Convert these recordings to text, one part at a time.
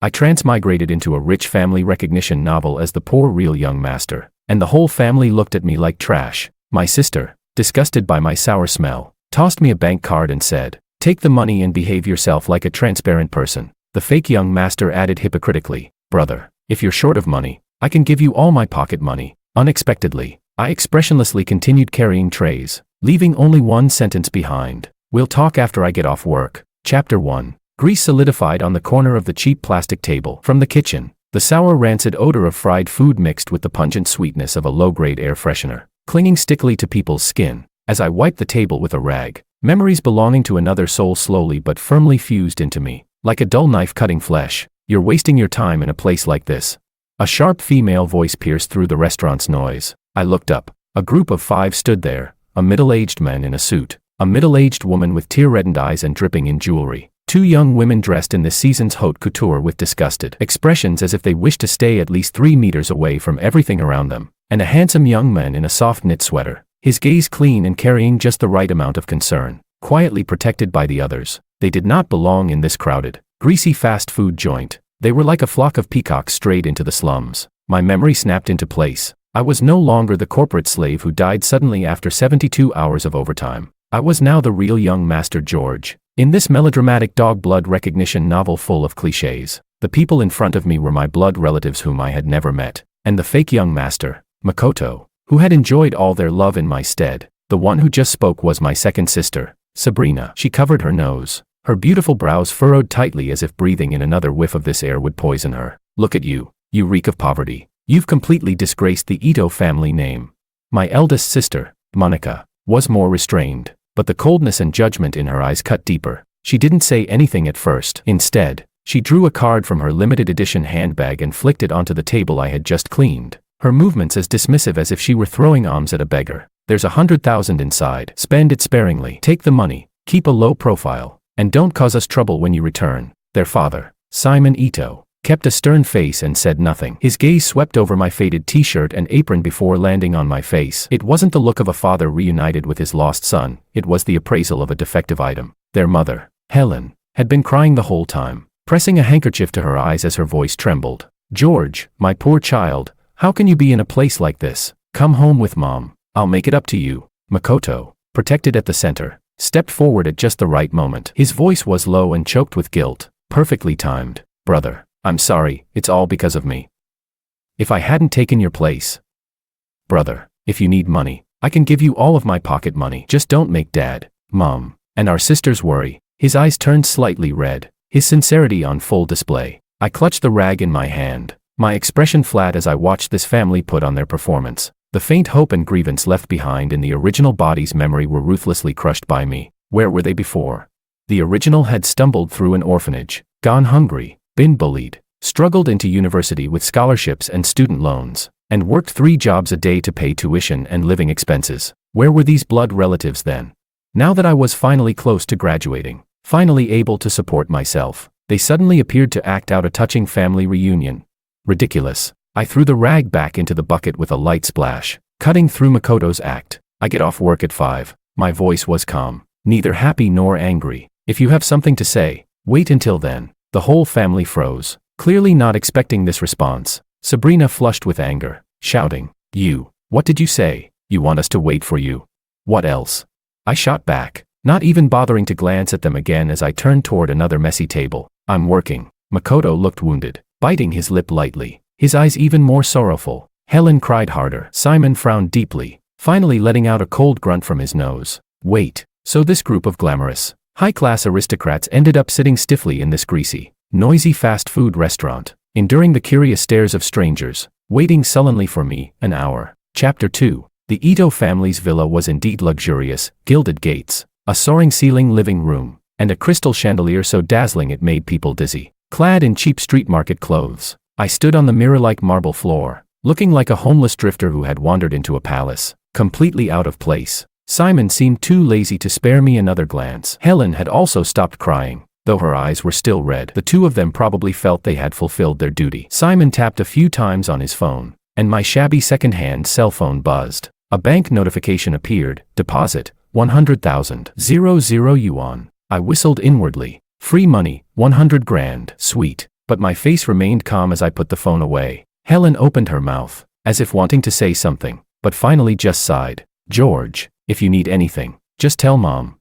I transmigrated into a rich family recognition novel as the poor real young master, and the whole family looked at me like trash. My sister, disgusted by my sour smell, tossed me a bank card and said, "Take the money and behave yourself like a transparent person." The fake young master added hypocritically, "Brother, if you're short of money, I can give you all my pocket money." Unexpectedly, I expressionlessly continued carrying trays, leaving only one sentence behind. "We'll talk after I get off work." Chapter 1. Grease solidified on the corner of the cheap plastic table. From the kitchen, the sour rancid odor of fried food mixed with the pungent sweetness of a low-grade air freshener, clinging stickily to people's skin. As I wiped the table with a rag, memories belonging to another soul slowly but firmly fused into me, like a dull knife cutting flesh. "You're wasting your time in a place like this." A sharp female voice pierced through the restaurant's noise. I looked up. A group of 5 stood there, a middle-aged man in a suit, a middle-aged woman with tear-reddened eyes and dripping in jewelry, 2 young women dressed in this season's haute couture with disgusted expressions as if they wished to stay at least 3 meters away from everything around them, and a handsome young man in a soft knit sweater, his gaze clean and carrying just the right amount of concern, quietly protected by the others. They did not belong in this crowded, greasy fast food joint. They were like a flock of peacocks strayed into the slums. My memory snapped into place. I was no longer the corporate slave who died suddenly after 72 hours of overtime. I was now the real young master George. In this melodramatic dog blood recognition novel full of cliches, the people in front of me were my blood relatives whom I had never met, and the fake young master, Makoto, who had enjoyed all their love in my stead. The one who just spoke was my second sister, Sabrina. She covered her nose, her beautiful brows furrowed tightly as if breathing in another whiff of this air would poison her. "Look at you, you reek of poverty. You've completely disgraced the Ito family name." My eldest sister, Monica, was more restrained, but the coldness and judgment in her eyes cut deeper. She didn't say anything at first. Instead, she drew a card from her limited edition handbag and flicked it onto the table I had just cleaned, her movements as dismissive as if she were throwing alms at a beggar. "There's 100,000 inside. Spend it sparingly. Take the money, keep a low profile, and don't cause us trouble when you return." Their father, Simon Ito, kept a stern face and said nothing. His gaze swept over my faded t-shirt and apron before landing on my face. It wasn't the look of a father reunited with his lost son, it was the appraisal of a defective item. Their mother, Helen, had been crying the whole time, pressing a handkerchief to her eyes as her voice trembled. "George, my poor child, how can you be in a place like this? Come home with Mom. I'll make it up to you." Makoto, protected at the center, stepped forward at just the right moment. His voice was low and choked with guilt, perfectly timed. "Brother, I'm sorry, it's all because of me. If I hadn't taken your place. Brother, if you need money, I can give you all of my pocket money. Just don't make Dad, Mom, and our sisters worry." His eyes turned slightly red, his sincerity on full display. I clutched the rag in my hand, my expression flat as I watched this family put on their performance. The faint hope and grievance left behind in the original body's memory were ruthlessly crushed by me. Where were they before? The original had stumbled through an orphanage, gone hungry, been bullied, struggled into university with scholarships and student loans, and worked 3 jobs a day to pay tuition and living expenses. Where were these blood relatives then? Now that I was finally close to graduating, finally able to support myself, they suddenly appeared to act out a touching family reunion. Ridiculous. I threw the rag back into the bucket with a light splash, cutting through Makoto's act. "I get off work at 5. My voice was calm, neither happy nor angry. "If you have something to say, wait until then." The whole family froze, clearly not expecting this response. Sabrina flushed with anger, shouting, What did you say? You want us to wait for you? What else?" I shot back, not even bothering to glance at them again as I turned toward another messy table. "I'm working." Makoto looked wounded, biting his lip lightly, his eyes even more sorrowful. Helen cried harder. Simon frowned deeply, finally letting out a cold grunt from his nose. Wait, so this group of glamorous, high-class aristocrats ended up sitting stiffly in this greasy, noisy fast food restaurant, enduring the curious stares of strangers, waiting sullenly for me, an hour. Chapter 2. The Ito family's villa was indeed luxurious, gilded gates, a soaring ceiling living room, and a crystal chandelier so dazzling it made people dizzy. Clad in cheap street market clothes, I stood on the mirror-like marble floor, looking like a homeless drifter who had wandered into a palace, completely out of place. Simon seemed too lazy to spare me another glance. Helen had also stopped crying, though her eyes were still red. The two of them probably felt they had fulfilled their duty. Simon tapped a few times on his phone, and my shabby second-hand cell phone buzzed. A bank notification appeared. Deposit, 100,000. 00 yuan. I whistled inwardly. Free money, 100 grand. Sweet. but my face remained calm as I put the phone away. Helen opened her mouth, as if wanting to say something, but finally just sighed. George, if you need anything, just tell Mom.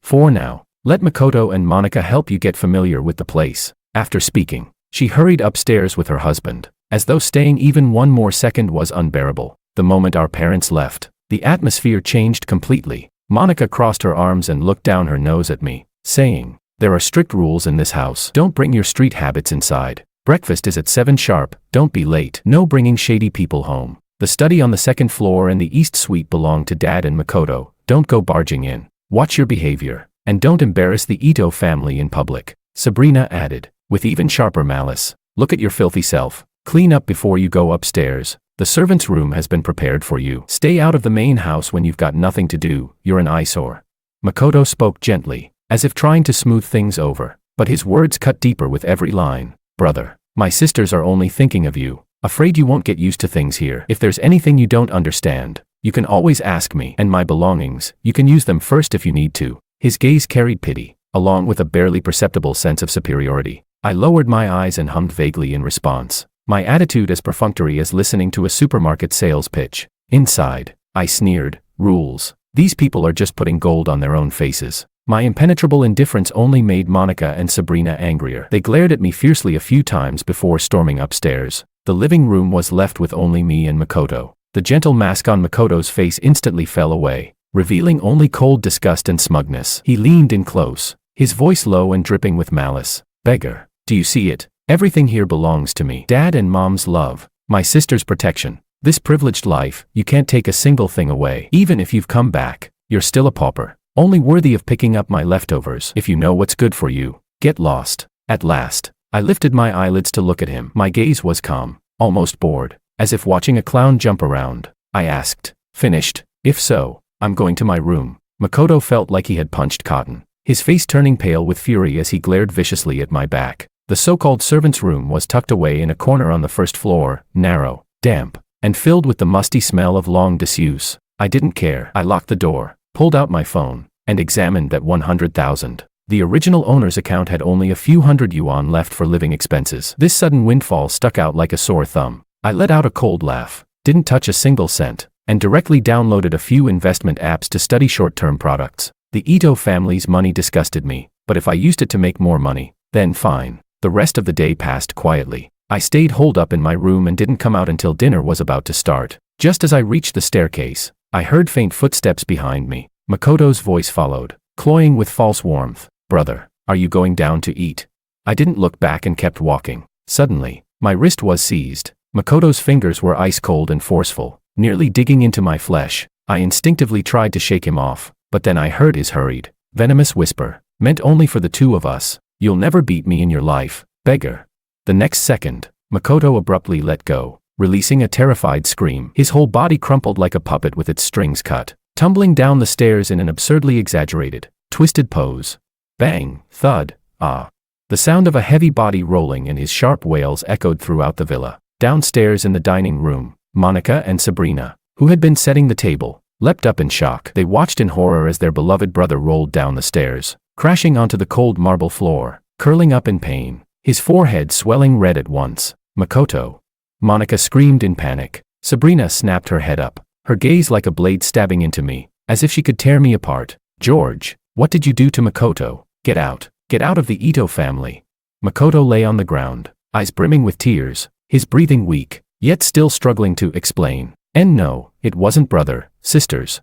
For now, let Makoto and Monica help you get familiar with the place. After speaking, she hurried upstairs with her husband, as though staying even one more second was unbearable. The moment our parents left, the atmosphere changed completely. Monica crossed her arms and looked down her nose at me, saying, "There are strict rules in this house. Don't bring your street habits inside. Breakfast is at 7 sharp, don't be late. No bringing shady people home. The study on the second floor and the east suite belong to Dad and Makoto. Don't go barging in. Watch your behavior, and don't embarrass the Ito family in public." Sabrina added, with even sharper malice, "Look at your filthy self. Clean up before you go upstairs. The servant's room has been prepared for you. Stay out of the main house when you've got nothing to do. You're an eyesore." Makoto spoke gently, as if trying to smooth things over, but his words cut deeper with every line. "Brother, my sisters are only thinking of you. Afraid you won't get used to things here. If there's anything you don't understand, you can always ask me. And my belongings, you can use them first if you need to." His gaze carried pity, along with a barely perceptible sense of superiority. I lowered my eyes and hummed vaguely in response, my attitude as perfunctory as listening to a supermarket sales pitch. Inside, I sneered, "Rules. These people are just putting gold on their own faces." My impenetrable indifference only made Monica and Sabrina angrier. They glared at me fiercely a few times before storming upstairs. The living room was left with only me and Makoto. The gentle mask on Makoto's face instantly fell away, revealing only cold disgust and smugness. He leaned in close, his voice low and dripping with malice. "Beggar, do you see it? Everything here belongs to me. Dad and Mom's love, my sister's protection. This privileged life, you can't take a single thing away. Even if you've come back, you're still a pauper, only worthy of picking up my leftovers. If you know what's good for you, get lost." At last, I lifted my eyelids to look at him. My gaze was calm, almost bored, as if watching a clown jump around. I asked, "Finished? If so, I'm going to my room." Makoto felt like he had punched cotton, his face turning pale with fury as he glared viciously at my back. The so-called servant's room was tucked away in a corner on the first floor, narrow, damp, and filled with the musty smell of long disuse. I didn't care. I locked the door, pulled out my phone, and examined that 100,000. The original owner's account had only a few hundred yuan left for living expenses. This sudden windfall stuck out like a sore thumb. I let out a cold laugh, didn't touch a single cent, and directly downloaded a few investment apps to study short-term products. The Ito family's money disgusted me, but if I used it to make more money, then fine. The rest of the day passed quietly. I stayed holed up in my room and didn't come out until dinner was about to start. Just as I reached the staircase, I heard faint footsteps behind me. Makoto's voice followed, cloying with false warmth. "Brother, are you going down to eat?" I didn't look back and kept walking. Suddenly, my wrist was seized. Makoto's fingers were ice cold and forceful, nearly digging into my flesh. I instinctively tried to shake him off, but then I heard his hurried, venomous whisper, meant only for the two of us. "You'll never beat me in your life, beggar." The next second, Makoto abruptly let go, releasing a terrified scream. His whole body crumpled like a puppet with its strings cut, tumbling down the stairs in an absurdly exaggerated, twisted pose. Bang, thud, ah. The sound of a heavy body rolling and his sharp wails echoed throughout the villa. Downstairs in the dining room, Monica and Sabrina, who had been setting the table, leapt up in shock. They watched in horror as their beloved brother rolled down the stairs, crashing onto the cold marble floor, curling up in pain, his forehead swelling red at once. "Makoto!" Monica screamed in panic. Sabrina snapped her head up, her gaze like a blade stabbing into me, as if she could tear me apart. "George, what did you do to Makoto? Get out. Get out of the Ito family." Makoto lay on the ground, eyes brimming with tears, his breathing weak, yet still struggling to explain. "And no, it wasn't brother, sisters.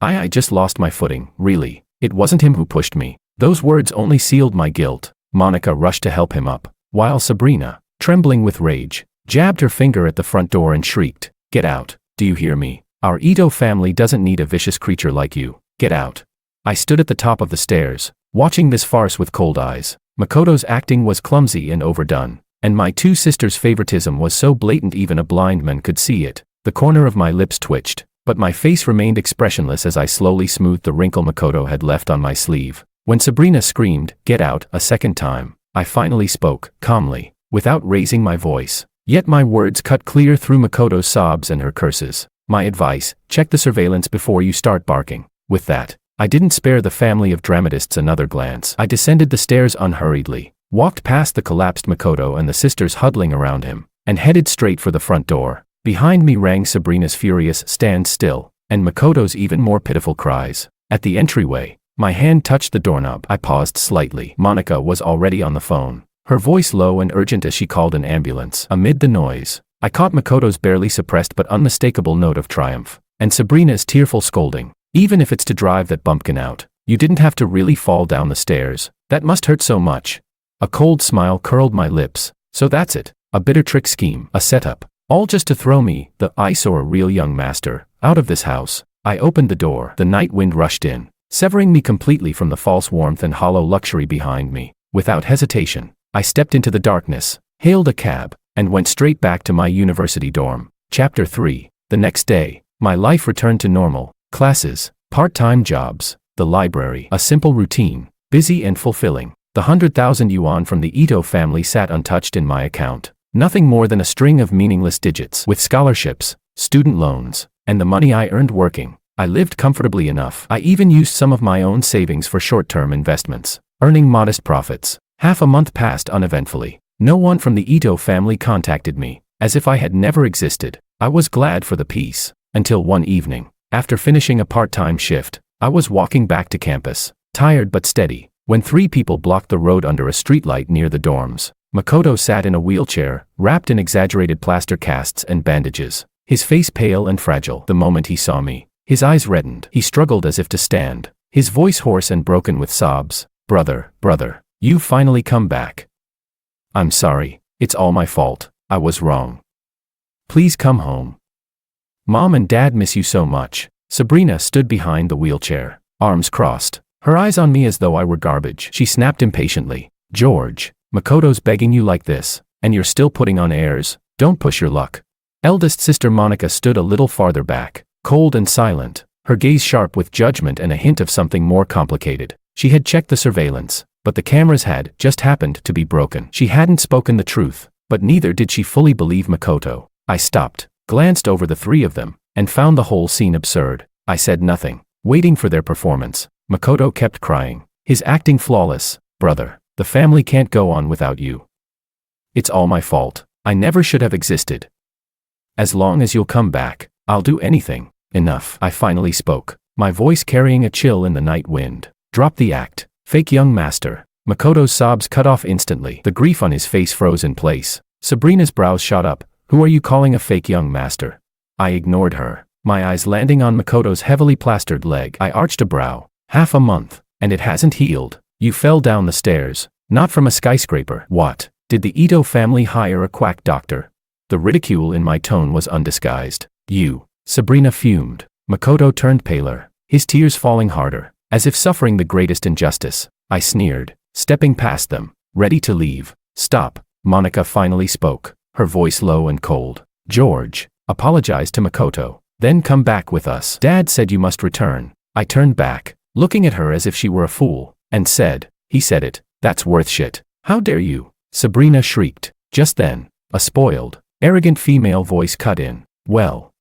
I just lost my footing, really. It wasn't him who pushed me." Those words only sealed my guilt. Monica rushed to help him up, while Sabrina, trembling with rage, jabbed her finger at the front door and shrieked, "Get out, do you hear me? Our Ito family doesn't need a vicious creature like you. Get out." I stood at the top of the stairs, watching this farce with cold eyes. Makoto's acting was clumsy and overdone, and my two sisters' favoritism was so blatant even a blind man could see it. The corner of my lips twitched, but my face remained expressionless as I slowly smoothed the wrinkle Makoto had left on my sleeve. When Sabrina screamed, "Get out," a second time, I finally spoke, calmly, without raising my voice. Yet my words cut clear through Makoto's sobs and her curses. "My advice, check the surveillance before you start barking." With that, I didn't spare the family of dramatists another glance. I descended the stairs unhurriedly, walked past the collapsed Makoto and the sisters huddling around him, and headed straight for the front door. Behind me rang Sabrina's furious "stand still," and Makoto's even more pitiful cries. At the entryway, my hand touched the doorknob. I paused slightly. Monica was already on the phone, her voice low and urgent as she called an ambulance. Amid the noise, I caught Makoto's barely suppressed but unmistakable note of triumph, and Sabrina's tearful scolding. "Even if it's to drive that bumpkin out, you didn't have to really fall down the stairs. That must hurt so much." A cold smile curled my lips. "So that's it. A bitter trick scheme, a setup. All just to throw me, the eyesore real young master, out of this house." I opened the door. The night wind rushed in, severing me completely from the false warmth and hollow luxury behind me. Without hesitation, I stepped into the darkness, hailed a cab, and went straight back to my university dorm. Chapter 3. The next day, my life returned to normal. Classes, part-time jobs, the library. A simple routine, busy and fulfilling. The 100,000 yuan from the Ito family sat untouched in my account. Nothing more than a string of meaningless digits. With scholarships, student loans, and the money I earned working, I lived comfortably enough. I even used some of my own savings for short-term investments, earning modest profits. Half a month passed uneventfully. No one from the Ito family contacted me, as if I had never existed. I was glad for the peace, until one evening, after finishing a part-time shift, I was walking back to campus, tired but steady, when 3 people blocked the road under a streetlight near the dorms. Makoto sat in a wheelchair, wrapped in exaggerated plaster casts and bandages, his face pale and fragile. The moment he saw me, his eyes reddened. He struggled as if to stand, his voice hoarse and broken with sobs. Brother, you've finally come back. I'm sorry, it's all my fault. I was wrong. Please come home. Mom and Dad miss you so much." Sabrina stood behind the wheelchair, arms crossed, her eyes on me as though I were garbage. She snapped impatiently. "George, Makoto's begging you like this, and you're still putting on airs. Don't push your luck." Eldest sister Monica stood a little farther back, cold and silent, her gaze sharp with judgment and a hint of something more complicated. She had checked the surveillance, but the cameras had just happened to be broken. She hadn't spoken the truth, but neither did she fully believe Makoto. I stopped, glanced over the 3 of them, and found the whole scene absurd. I said nothing, waiting for their performance. Makoto kept crying, his acting flawless. "Brother, the family can't go on without you. It's all my fault. I never should have existed. As long as you'll come back, I'll do anything." "Enough," I finally spoke, my voice carrying a chill in the night wind. "Drop the act, fake young master." Makoto's sobs cut off instantly. The grief on his face froze in place. Sabrina's brows shot up. "Who are you calling a fake young master?" I ignored her, my eyes landing on Makoto's heavily plastered leg. I arched a brow. "Half a month, and it hasn't healed. You fell down the stairs, not from a skyscraper." "What? Did the Ito family hire a quack doctor?" The ridicule in my tone was undisguised. "You." Sabrina fumed. Makoto turned paler, his tears falling harder, as if suffering the greatest injustice. I sneered, stepping past them, ready to leave. "Stop." Monica finally spoke, her voice low and cold. "George, apologize to Makoto, then come back with us. Dad said you must return." I turned back, looking at her as if she were a fool, and said, "He said it. That's worth shit. How dare you?" Sabrina shrieked. Just then, a spoiled, arrogant female voice cut in. Well,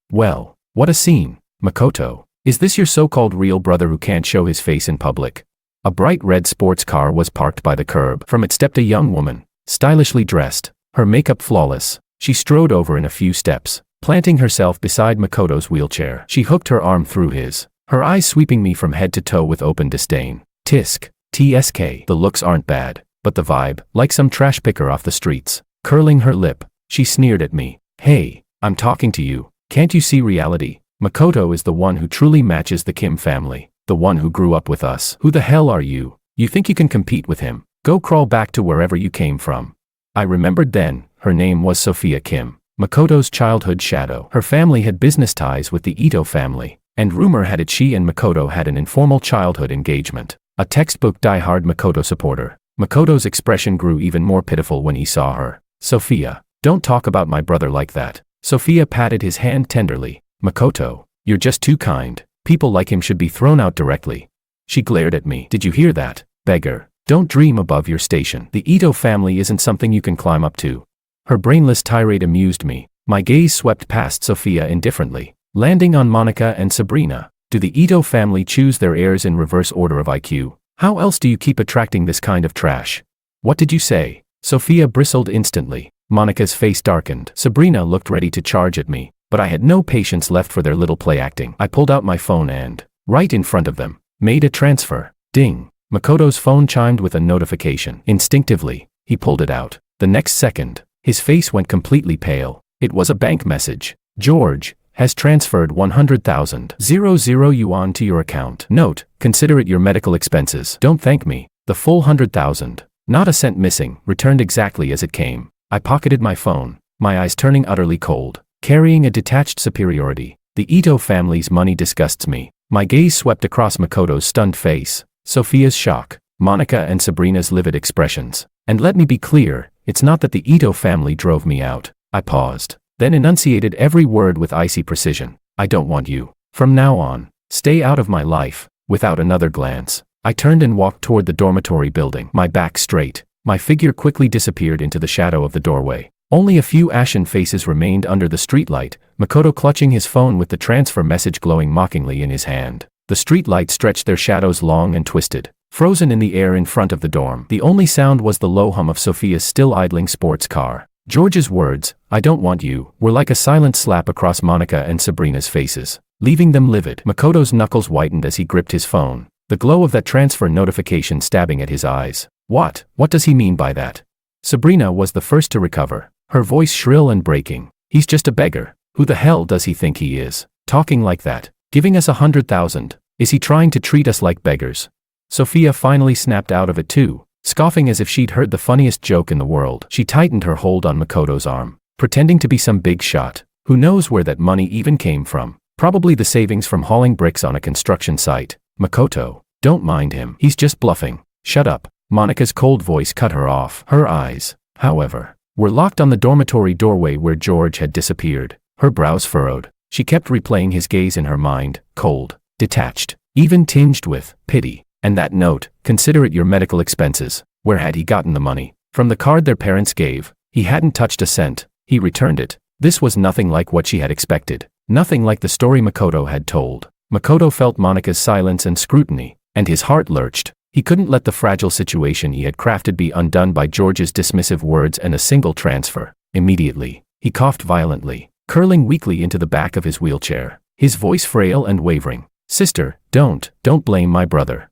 what a scene. "Makoto, is this your so-called real brother who can't show his face in public?" A bright red sports car was parked by the curb. From it stepped a young woman, stylishly dressed, her makeup flawless. She strode over in a few steps, planting herself beside Makoto's wheelchair. She hooked her arm through his, her eyes sweeping me from head to toe with open disdain. TSK. The looks aren't bad, but the vibe, like some trash picker off the streets. Curling her lip, she sneered at me. "Hey, I'm talking to you. Can't you see reality? Makoto is the one who truly matches the Kim family, the one who grew up with us. Who the hell are you? You think you can compete with him? Go crawl back to wherever you came from." I remembered then, her name was Sophia Kim, Makoto's childhood shadow. Her family had business ties with the Ito family, and rumor had it she and Makoto had an informal childhood engagement. A textbook die-hard Makoto supporter. Makoto's expression grew even more pitiful when he saw her. "Sophia, don't talk about my brother like that." Sophia patted his hand tenderly. "Makoto, you're just too kind. People like him should be thrown out directly." She glared at me. "Did you hear that, beggar? Don't dream above your station. The Ito family isn't something you can climb up to." Her brainless tirade amused me. My gaze swept past Sophia indifferently, landing on Monica and Sabrina. "Do the Ito family choose their heirs in reverse order of IQ? How else do you keep attracting this kind of trash?" What did you say? Sophia bristled instantly. Monica's face darkened. Sabrina looked ready to charge at me, but I had no patience left for their little play acting. I pulled out my phone and, right in front of them, made a transfer. Ding. Makoto's phone chimed with a notification. Instinctively, he pulled it out. The next second, his face went completely pale. It was a bank message. George has transferred 100,000 yuan to your account. Note, consider it your medical expenses. Don't thank me. The full 100,000, not a cent missing, returned exactly as it came. I pocketed my phone, my eyes turning utterly cold, carrying a detached superiority. The Ito family's money disgusts me. My gaze swept across Makoto's stunned face, Sophia's shock, Monica and Sabrina's livid expressions. And let me be clear, it's not that the Ito family drove me out. I paused, then enunciated every word with icy precision. I don't want you. From now on, stay out of my life. Without another glance, I turned and walked toward the dormitory building, my back straight. My figure quickly disappeared into the shadow of the doorway. Only a few ashen faces remained under the streetlight, Makoto clutching his phone with the transfer message glowing mockingly in his hand. The streetlight stretched their shadows long and twisted, frozen in the air in front of the dorm. The only sound was the low hum of Sophia's still idling sports car. George's words, "I don't want you," were like a silent slap across Monica and Sabrina's faces, leaving them livid. Makoto's knuckles whitened as he gripped his phone, the glow of that transfer notification stabbing at his eyes. What does he mean by that? Sabrina was the first to recover, her voice shrill and breaking. He's just a beggar. Who the hell does he think he is? Talking like that, giving us 100,000. Is he trying to treat us like beggars? Sophia finally snapped out of it too, scoffing as if she'd heard the funniest joke in the world. She tightened her hold on Makoto's arm, pretending to be some big shot. Who knows where that money even came from? Probably the savings from hauling bricks on a construction site. Makoto, don't mind him. He's just bluffing. Shut up. Monica's cold voice cut her off. Her eyes, however, were locked on the dormitory doorway where George had disappeared. Her brows furrowed. She kept replaying his gaze in her mind, cold, detached, even tinged with pity. And that note, "Consider it your medical expenses." Where had he gotten the money? From the card their parents gave. He hadn't touched a cent. He returned it. This was nothing like what she had expected. Nothing like the story Makoto had told. Makoto felt Monica's silence and scrutiny, and his heart lurched. He couldn't let the fragile situation he had crafted be undone by George's dismissive words and a single transfer. Immediately, he coughed violently, curling weakly into the back of his wheelchair, his voice frail and wavering. "Sister, don't blame my brother.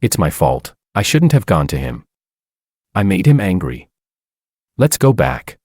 It's my fault. I shouldn't have gone to him. I made him angry. Let's go back."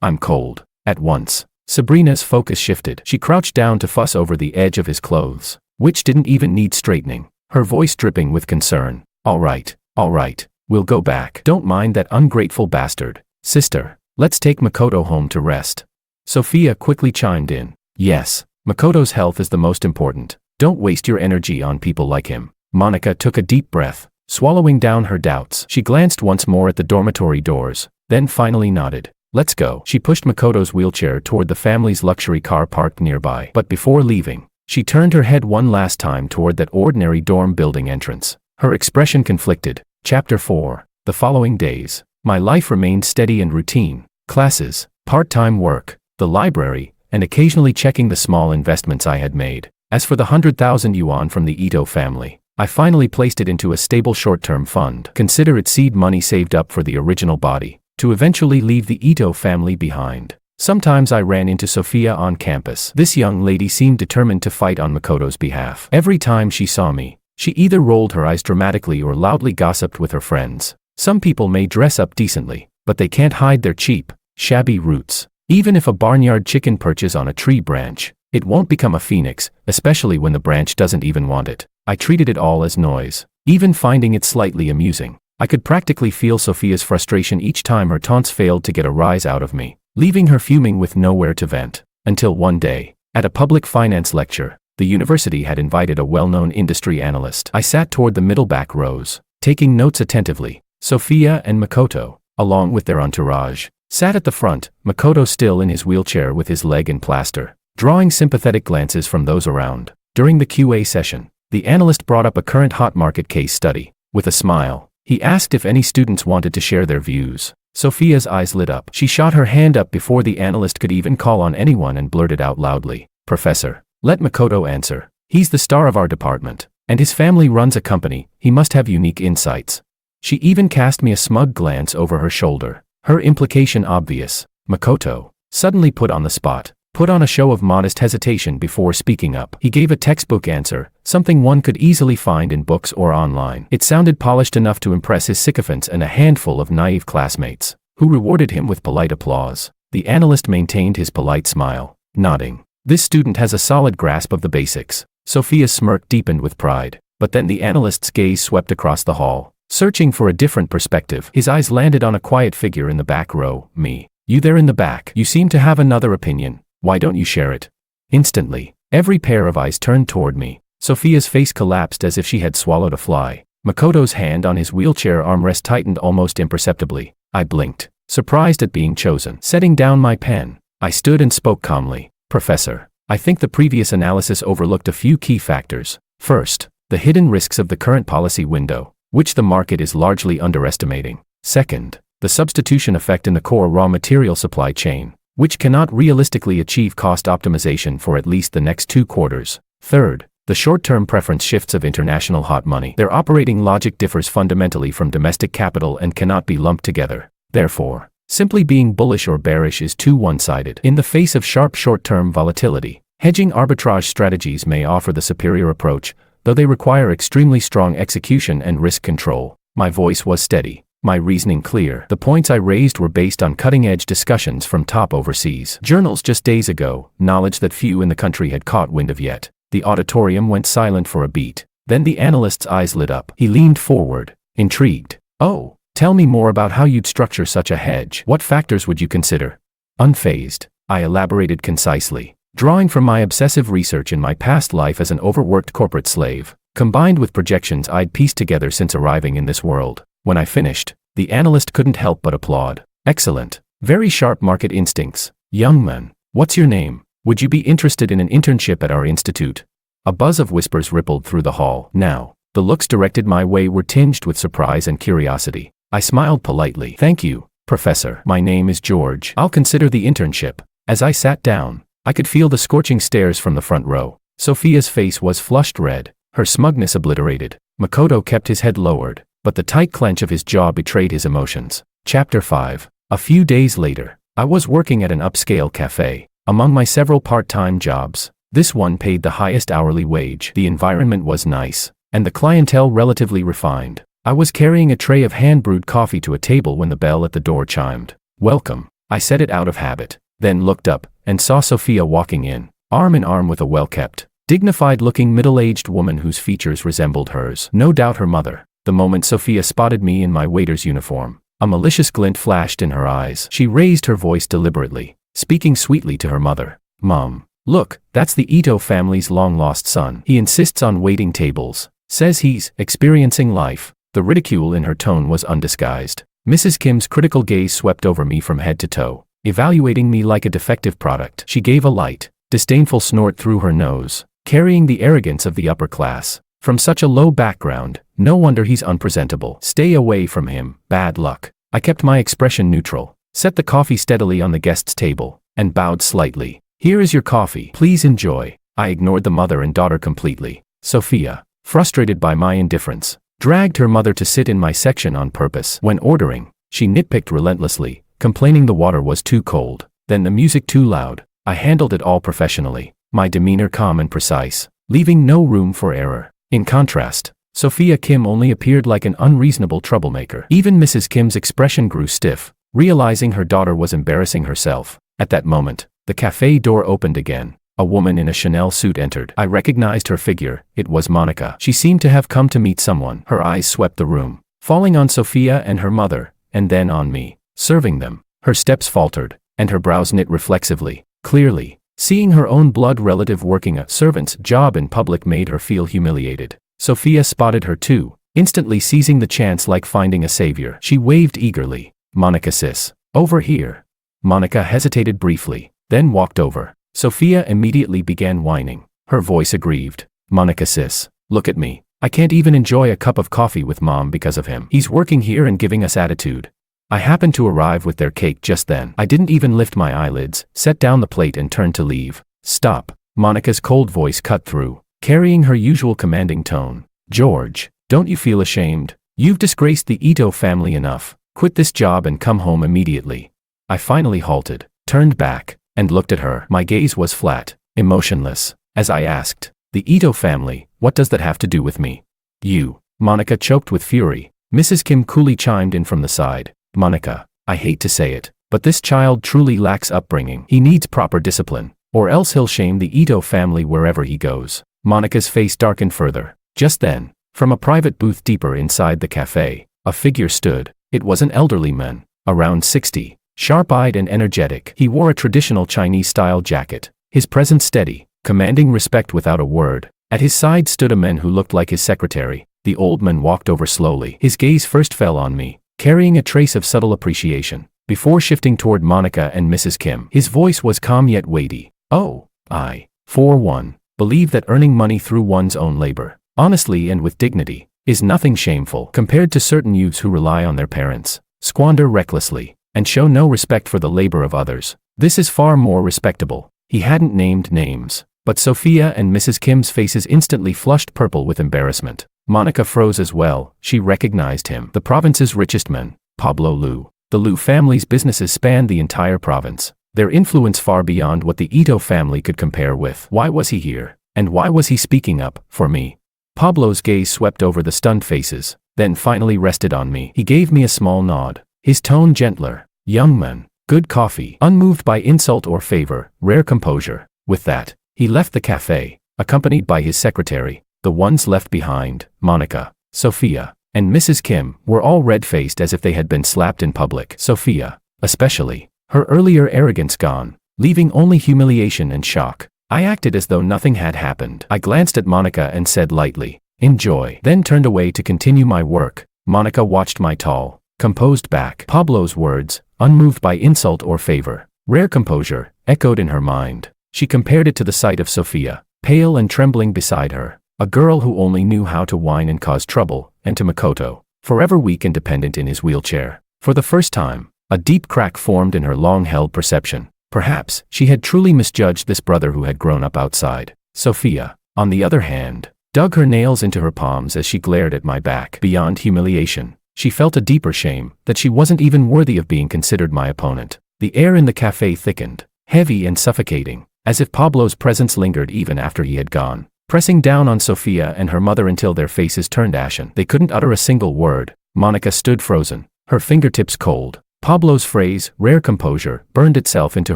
"I'm cold." At once, Sabrina's focus shifted. She crouched down to fuss over the edge of his clothes, which didn't even need straightening, her voice dripping with concern. All right, we'll go back. Don't mind that ungrateful bastard. Sister, let's take Makoto home to rest." Sophia quickly chimed in. "Yes, Makoto's health is the most important. Don't waste your energy on people like him." Monica took a deep breath, swallowing down her doubts. She glanced once more at the dormitory doors, then finally nodded. "Let's go." She pushed Makoto's wheelchair toward the family's luxury car parked nearby. But before leaving, she turned her head one last time toward that ordinary dorm building entrance. Her expression conflicted. Chapter 4. The following days, my life remained steady and routine. Classes, part-time work, the library, and occasionally checking the small investments I had made. As for the 100,000 yuan from the Ito family, I finally placed it into a stable short-term fund. Consider it seed money saved up for the original body, to eventually leave the Ito family behind. Sometimes I ran into Sophia on campus. This young lady seemed determined to fight on Makoto's behalf. Every time she saw me, she either rolled her eyes dramatically or loudly gossiped with her friends. Some people may dress up decently, but they can't hide their cheap, shabby roots. Even if a barnyard chicken perches on a tree branch, it won't become a phoenix, especially when the branch doesn't even want it. I treated it all as noise, even finding it slightly amusing. I could practically feel Sophia's frustration each time her taunts failed to get a rise out of me, leaving her fuming with nowhere to vent. Until one day, at a public finance lecture, the university had invited a well-known industry analyst. I sat toward the middle back rows, taking notes attentively. Sophia and Makoto, along with their entourage, sat at the front, Makoto still in his wheelchair with his leg in plaster, drawing sympathetic glances from those around. During the QA session, the analyst brought up a current hot market case study. With a smile, he asked if any students wanted to share their views. Sophia's eyes lit up. She shot her hand up before the analyst could even call on anyone and blurted out loudly, "Professor, let Makoto answer. He's the star of our department, and his family runs a company. He must have unique insights." She even cast me a smug glance over her shoulder, her implication obvious. Makoto, suddenly put on the spot, put on a show of modest hesitation before speaking up. He gave a textbook answer, something one could easily find in books or online. It sounded polished enough to impress his sycophants and a handful of naive classmates, who rewarded him with polite applause. The analyst maintained his polite smile, nodding. This student has a solid grasp of the basics. Sophia's smirk deepened with pride. But then the analyst's gaze swept across the hall, searching for a different perspective. His eyes landed on a quiet figure in the back row. Me. You there in the back. You seem to have another opinion. Why don't you share it? Instantly, every pair of eyes turned toward me. Sophia's face collapsed as if she had swallowed a fly. Makoto's hand on his wheelchair armrest tightened almost imperceptibly. I blinked, surprised at being chosen. Setting down my pen, I stood and spoke calmly. Professor, I think the previous analysis overlooked a few key factors. First, the hidden risks of the current policy window, which the market is largely underestimating. Second, the substitution effect in the core raw material supply chain, which cannot realistically achieve cost optimization for at least the next 2 quarters. Third, the short-term preference shifts of international hot money. Their operating logic differs fundamentally from domestic capital and cannot be lumped together. Therefore, simply being bullish or bearish is too one-sided. In the face of sharp short-term volatility, hedging arbitrage strategies may offer the superior approach, though they require extremely strong execution and risk control. My voice was steady, my reasoning clear. The points I raised were based on cutting-edge discussions from top overseas journals just days ago, knowledge that few in the country had caught wind of yet. The auditorium went silent for a beat. Then the analyst's eyes lit up. He leaned forward, intrigued. Oh, tell me more about how you'd structure such a hedge. What factors would you consider? Unfazed, I elaborated concisely, drawing from my obsessive research in my past life as an overworked corporate slave, combined with projections I'd pieced together since arriving in this world. When I finished, the analyst couldn't help but applaud. Excellent. Very sharp market instincts. Young man, what's your name? Would you be interested in an internship at our institute? A buzz of whispers rippled through the hall. Now, the looks directed my way were tinged with surprise and curiosity. I smiled politely. Thank you, Professor. My name is George. I'll consider the internship. As I sat down, I could feel the scorching stares from the front row. Sophia's face was flushed red, her smugness obliterated. Makoto kept his head lowered, but the tight clench of his jaw betrayed his emotions. Chapter 5. A few days later, I was working at an upscale cafe. Among my several part-time jobs, this one paid the highest hourly wage. The environment was nice, and the clientele relatively refined. I was carrying a tray of hand-brewed coffee to a table when the bell at the door chimed. Welcome, I said it out of habit, then looked up and saw Sophia walking in, arm in arm with a well-kept, dignified-looking middle-aged woman whose features resembled hers. No doubt her mother. The moment Sophia spotted me in my waiter's uniform, a malicious glint flashed in her eyes. She raised her voice deliberately, speaking sweetly to her mother. Mom, look, that's the Ito family's long-lost son. He insists on waiting tables, says he's experiencing life. The ridicule in her tone was undisguised. Mrs. Kim's critical gaze swept over me from head to toe, evaluating me like a defective product. She gave a light, disdainful snort through her nose, carrying the arrogance of the upper class. From such a low background, no wonder he's unpresentable. Stay away from him, bad luck. I kept my expression neutral, set the coffee steadily on the guest's table, and bowed slightly. Here is your coffee. Please enjoy. I ignored the mother and daughter completely. Sophia, frustrated by my indifference, dragged her mother to sit in my section on purpose. When ordering, she nitpicked relentlessly, complaining the water was too cold, then the music too loud. I handled it all professionally, my demeanor calm and precise, leaving no room for error. In contrast, Sophia Kim only appeared like an unreasonable troublemaker. Even Mrs. Kim's expression grew stiff, realizing her daughter was embarrassing herself. At that moment, the cafe door opened again. A woman in a Chanel suit entered. I recognized her figure. It was Monica. She seemed to have come to meet someone. Her eyes swept the room, falling on Sophia and her mother, and then on me, serving them. Her steps faltered, and her brows knit reflexively. Clearly, seeing her own blood relative working a servant's job in public made her feel humiliated. Sophia spotted her too, instantly seizing the chance like finding a savior. She waved eagerly. Monica sis, over here. Monica hesitated briefly, then walked over. Sophia immediately began whining, her voice aggrieved. Monica sis, look at me. I can't even enjoy a cup of coffee with Mom because of him. He's working here and giving us attitude. I happened to arrive with their cake just then. I didn't even lift my eyelids, set down the plate and turned to leave. Stop. Monica's cold voice cut through, carrying her usual commanding tone. George, don't you feel ashamed? You've disgraced the Ito family enough. Quit this job and come home immediately. I finally halted, turned back, and looked at her. My gaze was flat, emotionless, as I asked, the Ito family, what does that have to do with me? You. Monica choked with fury. Mrs. Kim coolly chimed in from the side. Monica, I hate to say it, but this child truly lacks upbringing. He needs proper discipline, or else he'll shame the Ito family wherever he goes. Monica's face darkened further. Just then, from a private booth deeper inside the cafe, a figure stood. It was an elderly man, around 60, sharp-eyed and energetic. He wore a traditional Chinese-style jacket, his presence steady, commanding respect without a word. At his side stood a man who looked like his secretary. The old man walked over slowly. His gaze first fell on me, carrying a trace of subtle appreciation, before shifting toward Monica and Mrs. Kim. His voice was calm yet weighty. Oh, I, for one, believe that earning money through one's own labor, honestly and with dignity, is nothing shameful compared to certain youths who rely on their parents, squander recklessly, and show no respect for the labor of others. This is far more respectable. He hadn't named names, but Sophia and Mrs. Kim's faces instantly flushed purple with embarrassment. Monica froze as well. She recognized him. The province's richest man, Pablo Liu. The Liu family's businesses spanned the entire province, their influence far beyond what the Ito family could compare with. Why was he here? And why was he speaking up for me? Pablo's gaze swept over the stunned faces, then finally rested on me. He gave me a small nod, his tone gentler. Young man, good coffee. Unmoved by insult or favor, rare composure. With that, he left the cafe, accompanied by his secretary. The ones left behind, Monica, Sophia, and Mrs. Kim, were all red-faced as if they had been slapped in public. Sophia, especially, her earlier arrogance gone, leaving only humiliation and shock. I acted as though nothing had happened. I glanced at Monica and said lightly, enjoy, then turned away to continue my work. Monica watched my tall, composed back. Pablo's words, unmoved by insult or favor, rare composure, echoed in her mind. She compared it to the sight of Sophia, pale and trembling beside her, a girl who only knew how to whine and cause trouble, and to Makoto, forever weak and dependent in his wheelchair. For the first time, a deep crack formed in her long-held perception. Perhaps she had truly misjudged this brother who had grown up outside. Sophia, on the other hand, dug her nails into her palms as she glared at my back. Beyond humiliation, she felt a deeper shame that she wasn't even worthy of being considered my opponent. The air in the cafe thickened, heavy and suffocating, as if Pablo's presence lingered even after he had gone, pressing down on Sophia and her mother until their faces turned ashen. They couldn't utter a single word. Monica stood frozen, her fingertips cold. Pablo's phrase, rare composure, burned itself into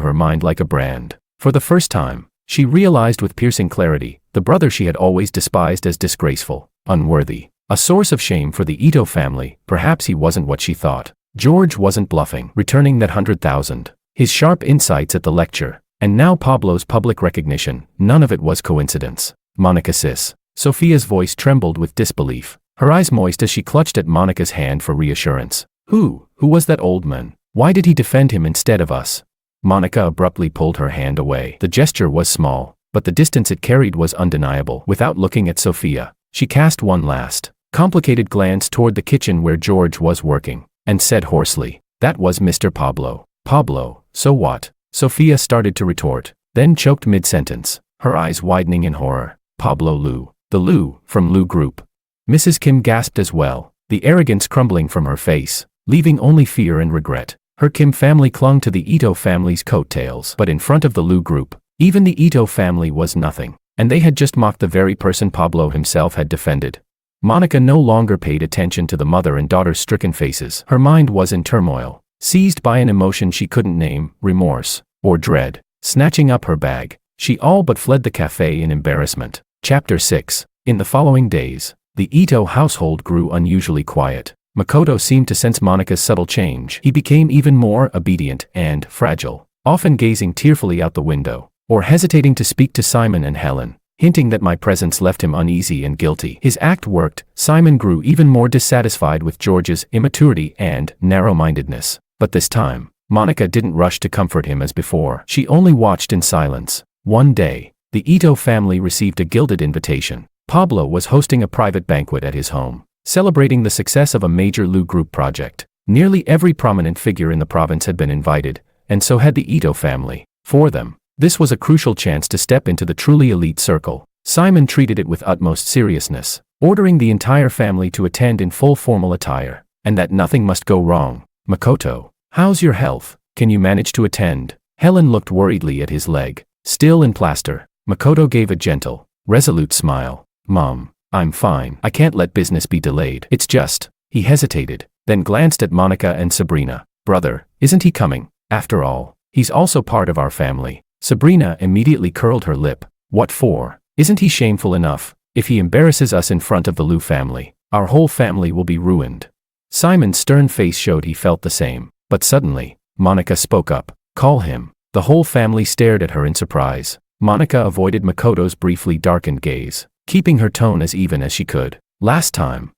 her mind like a brand. For the first time, she realized with piercing clarity, the brother she had always despised as disgraceful, unworthy, a source of shame for the Ito family. Perhaps he wasn't what she thought. George wasn't bluffing, returning that 100,000. His sharp insights at the lecture, and now Pablo's public recognition, none of it was coincidence. Monica sis. Sophia's voice trembled with disbelief, her eyes moist as she clutched at Monica's hand for reassurance. Who was that old man? Why did he defend him instead of us? Monica abruptly pulled her hand away. The gesture was small, but the distance it carried was undeniable. Without looking at Sophia, she cast one last, complicated glance toward the kitchen where George was working, and said hoarsely, that was Mr. Pablo. Pablo, so what? Sophia started to retort, then choked mid-sentence, her eyes widening in horror. Pablo Liu. The Liu, from Liu Group. Mrs. Kim gasped as well, the arrogance crumbling from her face, leaving only fear and regret. Her Kim family clung to the Ito family's coattails. But in front of the Liu Group, even the Ito family was nothing, and they had just mocked the very person Pablo himself had defended. Monica no longer paid attention to the mother and daughter's stricken faces. Her mind was in turmoil, seized by an emotion she couldn't name, remorse, or dread. Snatching up her bag, she all but fled the cafe in embarrassment. Chapter 6. In the following days, the Ito household grew unusually quiet. Makoto seemed to sense Monica's subtle change. He became even more obedient and fragile, often gazing tearfully out the window, or hesitating to speak to Simon and Helen, hinting that my presence left him uneasy and guilty. His act worked. Simon grew even more dissatisfied with George's immaturity and narrow-mindedness. But this time, Monica didn't rush to comfort him as before. She only watched in silence. One day, the Ito family received a gilded invitation. Pablo was hosting a private banquet at his home, celebrating the success of a major Liu Group project. Nearly every prominent figure in the province had been invited, and so had the Ito family. For them, this was a crucial chance to step into the truly elite circle. Simon treated it with utmost seriousness, ordering the entire family to attend in full formal attire, and that nothing must go wrong. Makoto, how's your health? Can you manage to attend? Helen looked worriedly at his leg, still in plaster. Makoto gave a gentle, resolute smile. Mom, I'm fine. I can't let business be delayed. It's just, he hesitated, then glanced at Monica and Sabrina. Brother, isn't he coming? After all, he's also part of our family. Sabrina immediately curled her lip. What for? Isn't he shameful enough? If he embarrasses us in front of the Liu family, our whole family will be ruined. Simon's stern face showed he felt the same, but suddenly, Monica spoke up. Call him. The whole family stared at her in surprise. Monica avoided Makoto's briefly darkened gaze, keeping her tone as even as she could. Last time,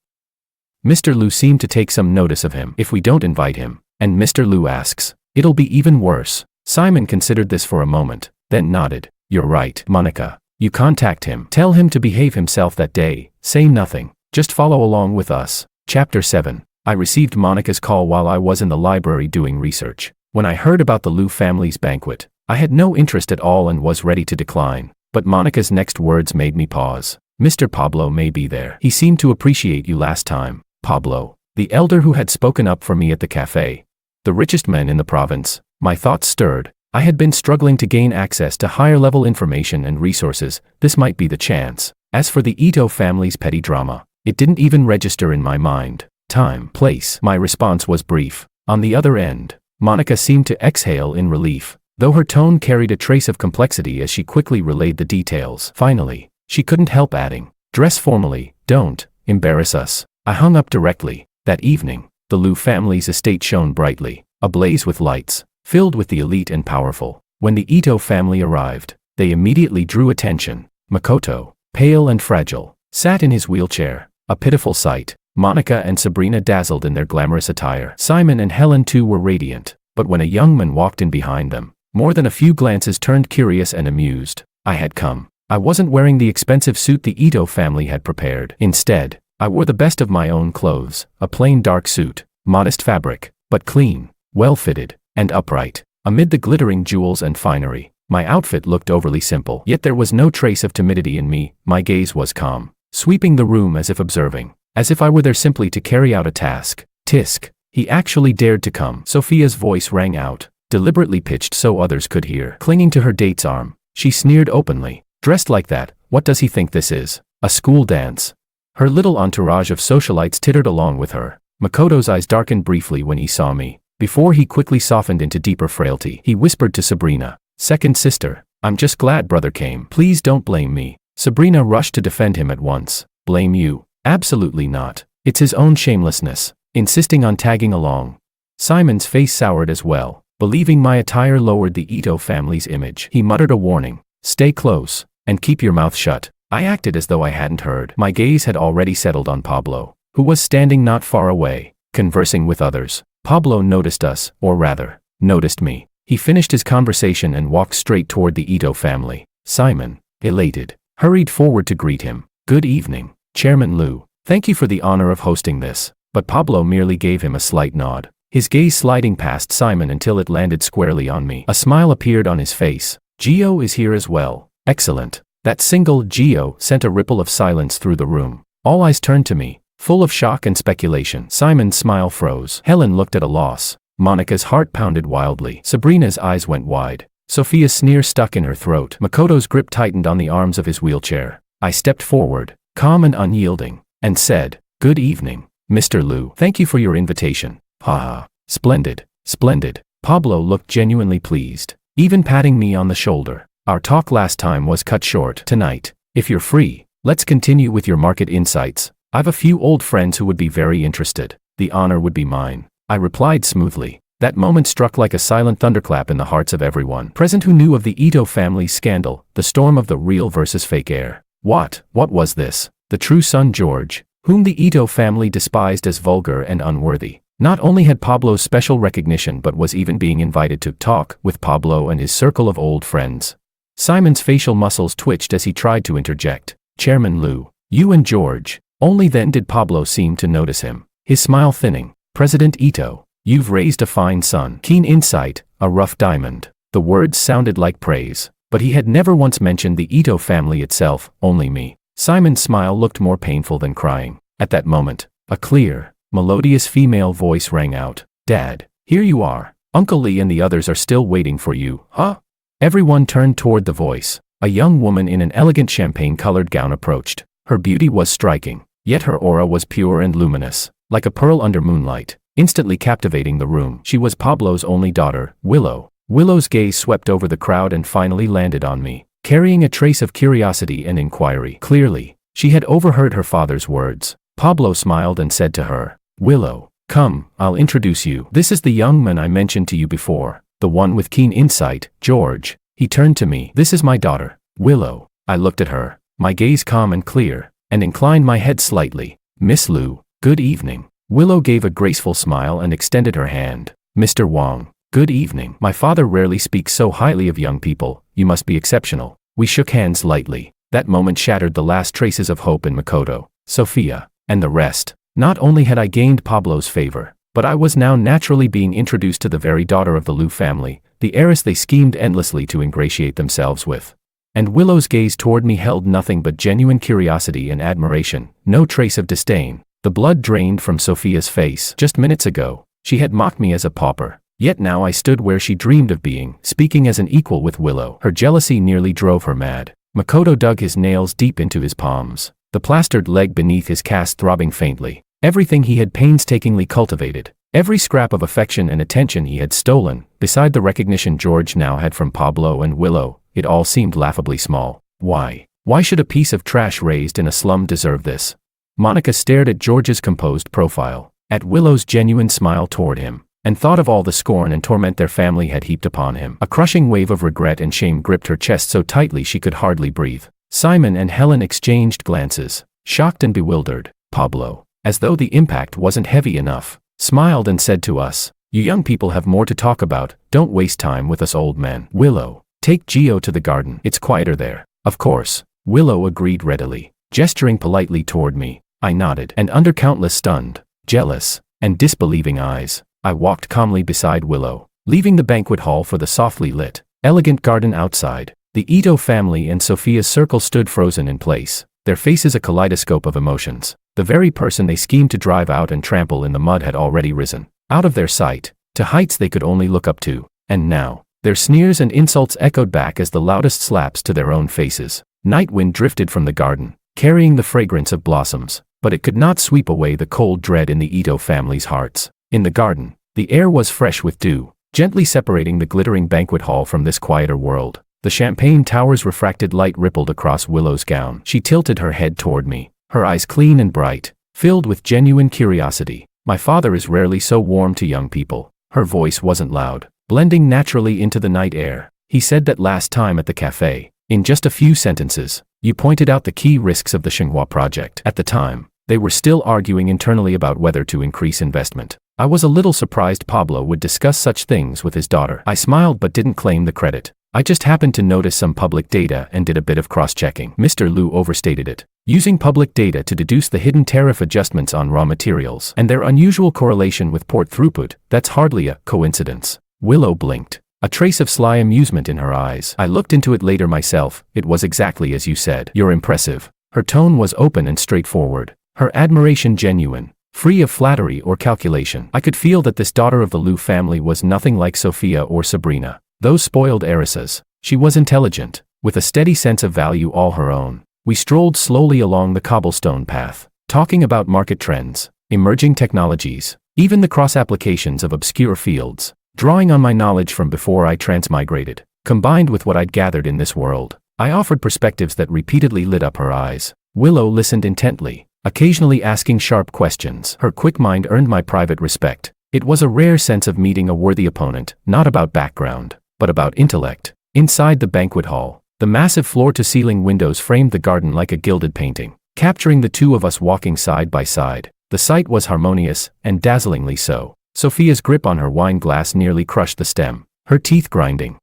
Mr. Liu seemed to take some notice of him. If we don't invite him, and Mr. Liu asks, it'll be even worse. Simon considered this for a moment, then nodded. You're right, Monica. You contact him. Tell him to behave himself that day. Say nothing. Just follow along with us. Chapter 7. I received Monica's call while I was in the library doing research. When I heard about the Liu family's banquet, I had no interest at all and was ready to decline. But Monica's next words made me pause. Mr. Pablo may be there. He seemed to appreciate you last time. Pablo, the elder who had spoken up for me at the cafe. The richest man in the province. My thoughts stirred. I had been struggling to gain access to higher-level information and resources. This might be the chance. As for the Ito family's petty drama, it didn't even register in my mind. Time, place. My response was brief. On the other end, Monica seemed to exhale in relief, though her tone carried a trace of complexity as she quickly relayed the details. Finally, she couldn't help adding, dress formally, don't embarrass us. I hung up directly. That evening, the Liu family's estate shone brightly, ablaze with lights, filled with the elite and powerful. When the Ito family arrived, they immediately drew attention. Makoto, pale and fragile, sat in his wheelchair, a pitiful sight. Monica and Sabrina dazzled in their glamorous attire. Simon and Helen too were radiant, but when a young man walked in behind them, more than a few glances turned curious and amused. I had come. I wasn't wearing the expensive suit the Ito family had prepared. Instead, I wore the best of my own clothes, a plain dark suit, modest fabric, but clean, well-fitted, and upright. Amid the glittering jewels and finery, my outfit looked overly simple. Yet there was no trace of timidity in me. My gaze was calm, sweeping the room as if observing, as if I were there simply to carry out a task. Tisk. He actually dared to come. Sophia's voice rang out, deliberately pitched so others could hear. Clinging to her date's arm, she sneered openly. Dressed like that, what does he think this is? A school dance? Her little entourage of socialites tittered along with her. Makoto's eyes darkened briefly when he saw me, before he quickly softened into deeper frailty. He whispered to Sabrina, second sister, I'm just glad brother came. Please don't blame me. Sabrina rushed to defend him at once. Blame you? Absolutely not. It's his own shamelessness, insisting on tagging along. Simon's face soured as well, believing my attire lowered the Ito family's image. He muttered a warning. Stay close, and keep your mouth shut. I acted as though I hadn't heard. My gaze had already settled on Pablo, who was standing not far away, conversing with others. Pablo noticed us, or rather, noticed me. He finished his conversation and walked straight toward the Ito family. Simon, elated, hurried forward to greet him. Good evening, Chairman Liu. Thank you for the honor of hosting this. But Pablo merely gave him a slight nod, his gaze sliding past Simon until it landed squarely on me. A smile appeared on his face. Gio is here as well. Excellent. That single Gio sent a ripple of silence through the room. All eyes turned to me, full of shock and speculation. Simon's smile froze. Helen looked at a loss. Monica's heart pounded wildly. Sabrina's eyes went wide. Sophia's sneer stuck in her throat. Makoto's grip tightened on the arms of his wheelchair. I stepped forward, calm and unyielding, and said, Good evening, Mr. Liu. Thank you for your invitation. Haha. Splendid, splendid. Pablo looked genuinely pleased, even patting me on the shoulder. Our talk last time was cut short. Tonight, if you're free, let's continue with your market insights. I've a few old friends who would be very interested. The honor would be mine. I replied smoothly. That moment struck like a silent thunderclap in the hearts of everyone present who knew of the Ito family's scandal, the storm of the real versus fake heir. What was this? The true son George, whom the Ito family despised as vulgar and unworthy, not only had Pablo's special recognition but was even being invited to talk with Pablo and his circle of old friends. Simon's facial muscles twitched as he tried to interject. Chairman Liu, you and George. Only then did Pablo seem to notice him, his smile thinning. President Ito, you've raised a fine son. Keen insight, a rough diamond. The words sounded like praise, but he had never once mentioned the Ito family itself, only me. Simon's smile looked more painful than crying. At that moment, a clear, melodious female voice rang out. "Dad, here you are. Uncle Lee and the others are still waiting for you, huh?" Everyone turned toward the voice. A young woman in an elegant champagne-colored gown approached. Her beauty was striking, yet her aura was pure and luminous, like a pearl under moonlight, instantly captivating the room. She was Pablo's only daughter, Willow. Willow's gaze swept over the crowd and finally landed on me, carrying a trace of curiosity and inquiry. Clearly, she had overheard her father's words. Pablo smiled and said to her, "Willow, come, I'll introduce you. This is the young man I mentioned to you before, the one with keen insight, George." He turned to me. "This is my daughter, Willow." I looked at her, my gaze calm and clear, and inclined my head slightly. "Miss Liu, good evening." Willow gave a graceful smile and extended her hand. "Mr. Wang, good evening. My father rarely speaks so highly of young people. You must be exceptional." We shook hands lightly. That moment shattered the last traces of hope in Makoto, Sophia, and the rest. Not only had I gained Pablo's favor, but I was now naturally being introduced to the very daughter of the Liu family, the heiress they schemed endlessly to ingratiate themselves with. And Willow's gaze toward me held nothing but genuine curiosity and admiration, no trace of disdain. The blood drained from Sophia's face. Just minutes ago, she had mocked me as a pauper, yet now I stood where she dreamed of being, speaking as an equal with Willow. Her jealousy nearly drove her mad. Makoto dug his nails deep into his palms, the plastered leg beneath his cast throbbing faintly. Everything he had painstakingly cultivated, every scrap of affection and attention he had stolen, beside the recognition George now had from Pablo and Willow, it all seemed laughably small. Why? Why should a piece of trash raised in a slum deserve this? Monica stared at George's composed profile, at Willow's genuine smile toward him, and thought of all the scorn and torment their family had heaped upon him. A crushing wave of regret and shame gripped her chest so tightly she could hardly breathe. Simon and Helen exchanged glances, shocked and bewildered. Pablo, as though the impact wasn't heavy enough, smiled and said to us, "You young people have more to talk about, don't waste time with us old men. Willow, take Gio to the garden, it's quieter there." "Of course," Willow agreed readily, gesturing politely toward me. I nodded, and under countless stunned, jealous, and disbelieving eyes, I walked calmly beside Willow, leaving the banquet hall for the softly lit, elegant garden outside. The Ito family and Sophia's circle stood frozen in place, their faces a kaleidoscope of emotions. The very person they schemed to drive out and trample in the mud had already risen, out of their sight, to heights they could only look up to, and now, their sneers and insults echoed back as the loudest slaps to their own faces. Night wind drifted from the garden, carrying the fragrance of blossoms, but it could not sweep away the cold dread in the Ito family's hearts. In the garden, the air was fresh with dew, gently separating the glittering banquet hall from this quieter world. The champagne tower's refracted light rippled across Willow's gown. She tilted her head toward me, her eyes clean and bright, filled with genuine curiosity. "My father is rarely so warm to young people." Her voice wasn't loud, blending naturally into the night air. "He said that last time at the cafe, in just a few sentences, you pointed out the key risks of the Xinhua project. At the time, they were still arguing internally about whether to increase investment. I was a little surprised Pablo would discuss such things with his daughter." I smiled but didn't claim the credit. "I just happened to notice some public data and did a bit of cross-checking." Mr. Liu overstated it. "Using public data to deduce the hidden tariff adjustments on raw materials and their unusual correlation with port throughput, that's hardly a coincidence." Willow blinked, a trace of sly amusement in her eyes. "I looked into it later myself, it was exactly as you said." "You're impressive." Her tone was open and straightforward, her admiration genuine, free of flattery or calculation. I could feel that this daughter of the Liu family was nothing like Sophia or Sabrina, those spoiled heiresses. She was intelligent, with a steady sense of value all her own. We strolled slowly along the cobblestone path, talking about market trends, emerging technologies, even the cross-applications of obscure fields, drawing on my knowledge from before I transmigrated, combined with what I'd gathered in this world. I offered perspectives that repeatedly lit up her eyes. Willow listened intently, occasionally asking sharp questions. Her quick mind earned my private respect. It was a rare sense of meeting a worthy opponent, not about background, but about intellect. Inside the banquet hall, the massive floor-to-ceiling windows framed the garden like a gilded painting, capturing the two of us walking side by side. The sight was harmonious, and dazzlingly so. Sophia's grip on her wine glass nearly crushed the stem, her teeth grinding.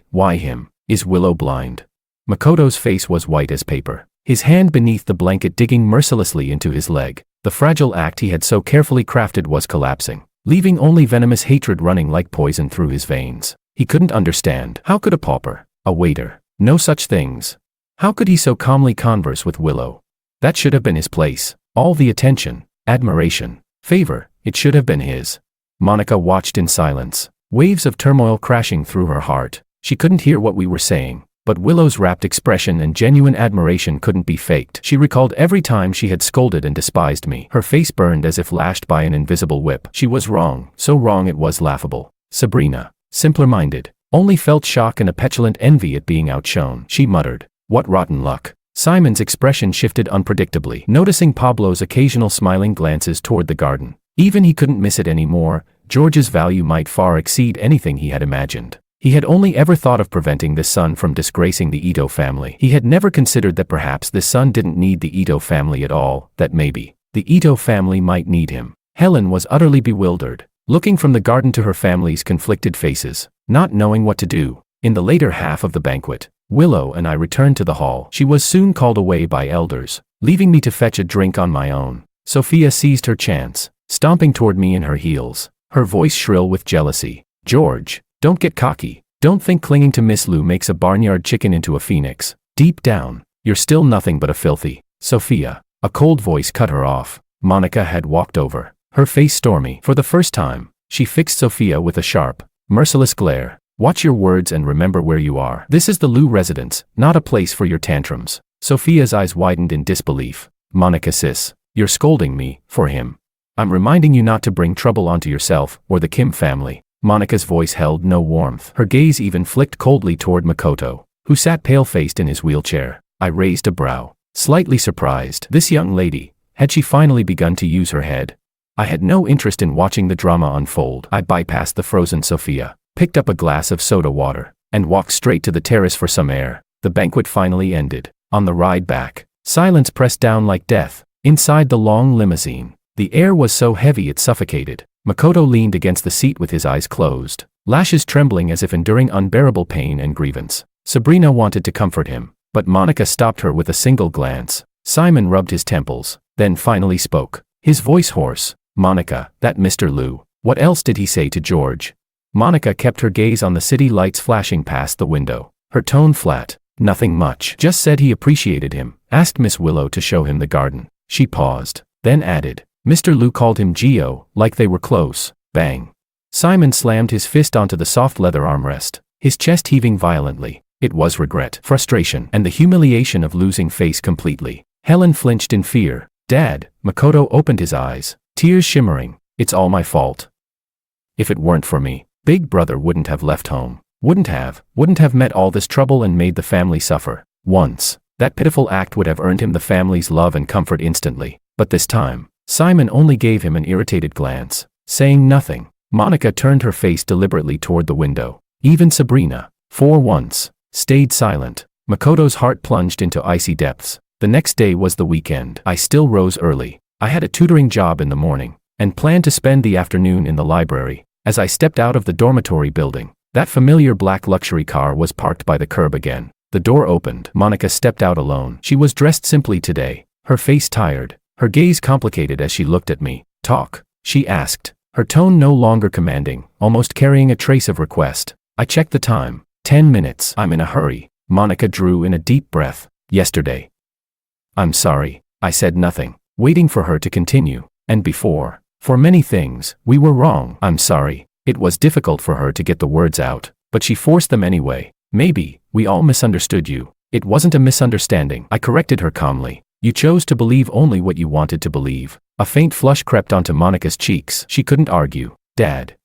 Why him? Is Willow blind? Makoto's face was white as paper, his hand beneath the blanket digging mercilessly into his leg. The fragile act he had so carefully crafted was collapsing, leaving only venomous hatred running like poison through his veins. He couldn't understand. How could a pauper, A waiter. No such things. How could he so calmly converse with Willow? That should have been his place. All the attention, admiration, favor, it should have been his. Monica watched in silence, waves of turmoil crashing through her heart. She couldn't hear what we were saying, but Willow's rapt expression and genuine admiration couldn't be faked. She recalled every time she had scolded and despised me. Her face burned as if lashed by an invisible whip. She was wrong, so wrong it was laughable. Sabrina, simpler-minded, only felt shock and a petulant envy at being outshone. She muttered, "What rotten luck." Simon's expression shifted unpredictably, noticing Pablo's occasional smiling glances toward the garden. Even he couldn't miss it anymore. George's value might far exceed anything he had imagined. He had only ever thought of preventing this son from disgracing the Ito family. He had never considered that perhaps this son didn't need the Ito family at all, that maybe the Ito family might need him. Helen was utterly bewildered, looking from the garden to her family's conflicted faces, not knowing what to do. In the later half of the banquet, Willow and I returned to the hall. She was soon called away by elders, leaving me to fetch a drink on my own. Sophia seized her chance, stomping toward me in her heels, her voice shrill with jealousy. "George, don't get cocky. Don't think clinging to Miss Lou makes a barnyard chicken into a phoenix. Deep down, you're still nothing but a filthy." "Sophia." A cold voice cut her off. Monica had walked over, her face stormy. For the first time, she fixed Sophia with a sharp, merciless glare. "Watch your words and remember where you are. This is the Lou residence, not a place for your tantrums." Sophia's eyes widened in disbelief. "Monica sis, you're scolding me, for him. I'm reminding you not to bring trouble onto yourself or the Kim family." Monica's voice held no warmth. Her gaze even flicked coldly toward Makoto, who sat pale-faced in his wheelchair. I raised a brow, slightly surprised. This young lady, had she finally begun to use her head? I had no interest in watching the drama unfold. I bypassed the frozen Sophia, picked up a glass of soda water, and walked straight to the terrace for some air. The banquet finally ended. On the ride back, silence pressed down like death. Inside the long limousine, the air was so heavy it suffocated. Makoto leaned against the seat with his eyes closed, lashes trembling as if enduring unbearable pain and grievance. Sabrina wanted to comfort him, but Monica stopped her with a single glance. Simon rubbed his temples, then finally spoke, his voice hoarse. "Monica, that Mr. Lou, what else did he say to George?" Monica kept her gaze on the city lights flashing past the window, her tone flat. "Nothing much. Just said he appreciated him, asked Miss Willow to show him the garden." She paused, then added, "Mr. Lou called him Gio, like they were close." Bang. Simon slammed his fist onto the soft leather armrest, his chest heaving violently. It was regret, frustration, and the humiliation of losing face completely. Helen flinched in fear. "Dad," Makoto opened his eyes, tears shimmering. "It's all my fault. If it weren't for me, Big Brother wouldn't have left home. Wouldn't have met all this trouble and made the family suffer. Once, that pitiful act would have earned him the family's love and comfort instantly. But this time, Simon only gave him an irritated glance, saying nothing. Monica turned her face deliberately toward the window. Even Sabrina, for once, stayed silent. Makoto's heart plunged into icy depths. The next day was the weekend. I still rose early. I had a tutoring job in the morning, and planned to spend the afternoon in the library. As I stepped out of the dormitory building, that familiar black luxury car was parked by the curb again. The door opened. Monica stepped out alone. She was dressed simply today, her face tired, her gaze complicated as she looked at me. "Talk?" she asked, her tone no longer commanding, almost carrying a trace of request. I checked the time. 10 minutes. "I'm in a hurry." Monica drew in a deep breath. "Yesterday." "I'm sorry." I said nothing, waiting for her to continue. "And before. For many things, we were wrong." "I'm sorry." It was difficult for her to get the words out, but she forced them anyway. "Maybe, we all misunderstood you." "It wasn't a misunderstanding," I corrected her calmly. "You chose to believe only what you wanted to believe." A faint flush crept onto Monica's cheeks. She couldn't argue. Dad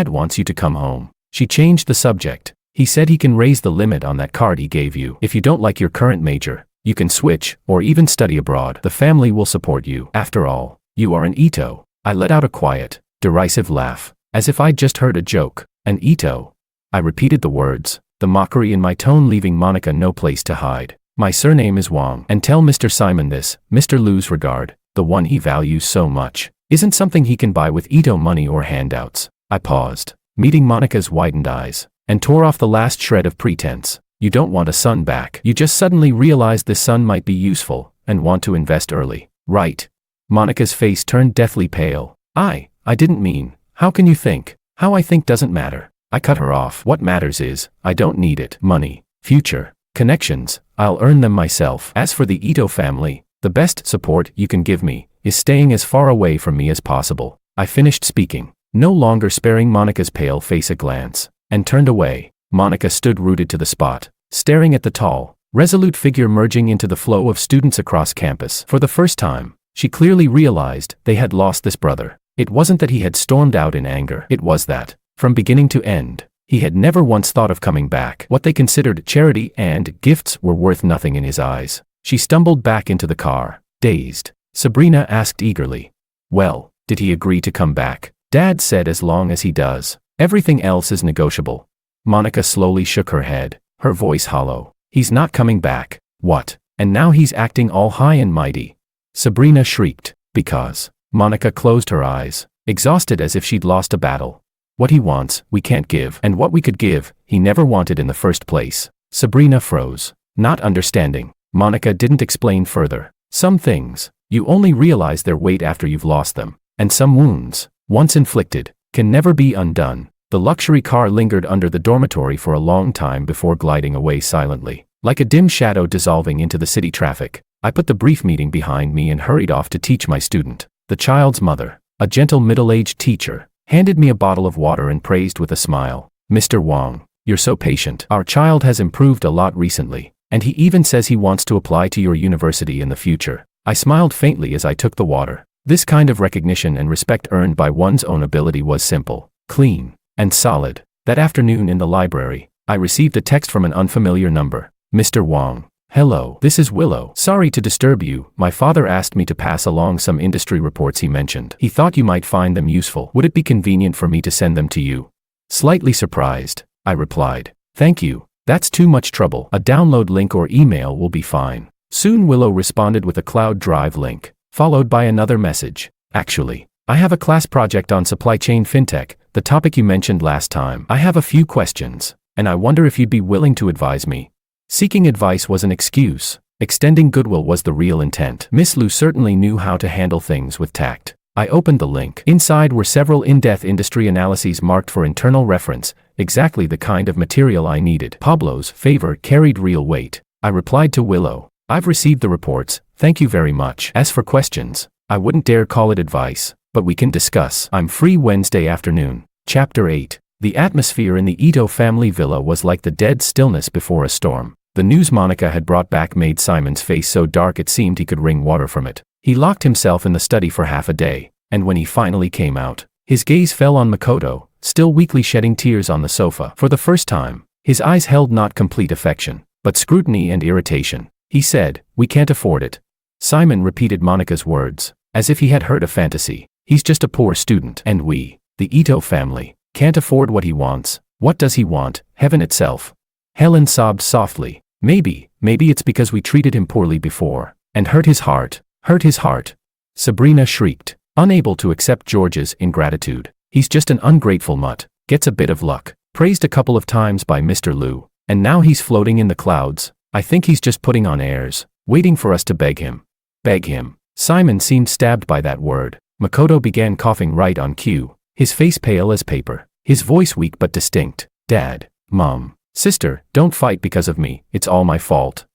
wants you to come home." She changed the subject. "He said he can raise the limit on that card he gave you. If you don't like your current major, you can switch, or even study abroad. The family will support you. After all, you are an Ito." I let out a quiet, derisive laugh, as if I'd just heard a joke. "An Ito?" I repeated the words, the mockery in my tone leaving Monica no place to hide. "My surname is Wang. And tell Mr. Simon this, Mr. Lou's regard, the one he values so much, isn't something he can buy with Ito money or handouts." I paused, meeting Monica's widened eyes, and tore off the last shred of pretense. "You don't want a son back. You just suddenly realized this son might be useful, and want to invest early, right?" Monica's face turned deathly pale. I didn't mean, how can you think? How I think doesn't matter." I cut her off. What matters is, I don't need it. Money, future, connections, I'll earn them myself. As for the Ito family, the best support you can give me is staying as far away from me as possible. I finished speaking, no longer sparing Monica's pale face a glance, and turned away. Monica stood rooted to the spot, staring at the tall, resolute figure merging into the flow of students across campus. For the first time, she clearly realized they had lost this brother. It wasn't that he had stormed out in anger. It was that, from beginning to end, he had never once thought of coming back. What they considered charity and gifts were worth nothing in his eyes. She stumbled back into the car, dazed. Sabrina asked eagerly, "Well, did he agree to come back?" "Dad said as long as he does. Everything else is negotiable." Monica slowly shook her head, her voice hollow. "He's not coming back." "What? And now he's acting all high and mighty?" Sabrina shrieked. "Because." Monica closed her eyes, exhausted as if she'd lost a battle. "What he wants, we can't give. And what we could give, he never wanted in the first place." Sabrina froze, not understanding. Monica didn't explain further. "Some things, you only realize their weight after you've lost them. And some wounds, once inflicted, can never be undone." The luxury car lingered under the dormitory for a long time before gliding away silently, like a dim shadow dissolving into the city traffic. I put the brief meeting behind me and hurried off to teach my student. The child's mother, a gentle middle-aged teacher, handed me a bottle of water and praised with a smile, "Mr. Wong, you're so patient. Our child has improved a lot recently, and he even says he wants to apply to your university in the future." I smiled faintly as I took the water. This kind of recognition and respect earned by one's own ability was simple, clean, and solid. That afternoon in the library, I received a text from an unfamiliar number. "Mr. Wong. Hello, this is Willow. Sorry to disturb you. My father asked me to pass along some industry reports he mentioned. He thought you might find them useful. Would it be convenient for me to send them to you?" Slightly surprised, I replied, "Thank you. That's too much trouble. A download link or email will be fine." Soon Willow responded with a Cloud Drive link, followed by another message. "Actually, I have a class project on supply chain fintech, the topic you mentioned last time. I have a few questions, and I wonder if you'd be willing to advise me." Seeking advice was an excuse. Extending goodwill was the real intent. Miss Liu certainly knew how to handle things with tact. I opened the link. Inside were several in-depth industry analyses marked for internal reference, exactly the kind of material I needed. Pablo's favor carried real weight. I replied to Willow, "I've received the reports, thank you very much. As for questions, I wouldn't dare call it advice, but we can discuss. I'm free Wednesday afternoon." Chapter 8. The atmosphere in the Ito family villa was like the dead stillness before a storm. The news Monica had brought back made Simon's face so dark it seemed he could wring water from it. He locked himself in the study for half a day, and when he finally came out, his gaze fell on Makoto, still weakly shedding tears on the sofa. For the first time, his eyes held not complete affection, but scrutiny and irritation. He said, "We can't afford it." Simon repeated Monica's words, as if he had heard a fantasy. "He's just a poor student, and we, the Ito family, can't afford what he wants." "What does he want? Heaven itself." Helen sobbed softly. Maybe it's because we treated him poorly before, and hurt his heart. Hurt his heart." Sabrina shrieked, unable to accept George's ingratitude. "He's just an ungrateful mutt, gets a bit of luck, praised a couple of times by Mr. Liu, and now he's floating in the clouds. I think he's just putting on airs, waiting for us to beg him." Beg him. Simon seemed stabbed by that word. Makoto began coughing right on cue, his face pale as paper, his voice weak but distinct. "Dad, Mom, Sister, don't fight because of me, it's all my fault.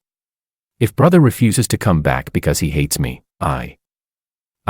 If brother refuses to come back because he hates me, I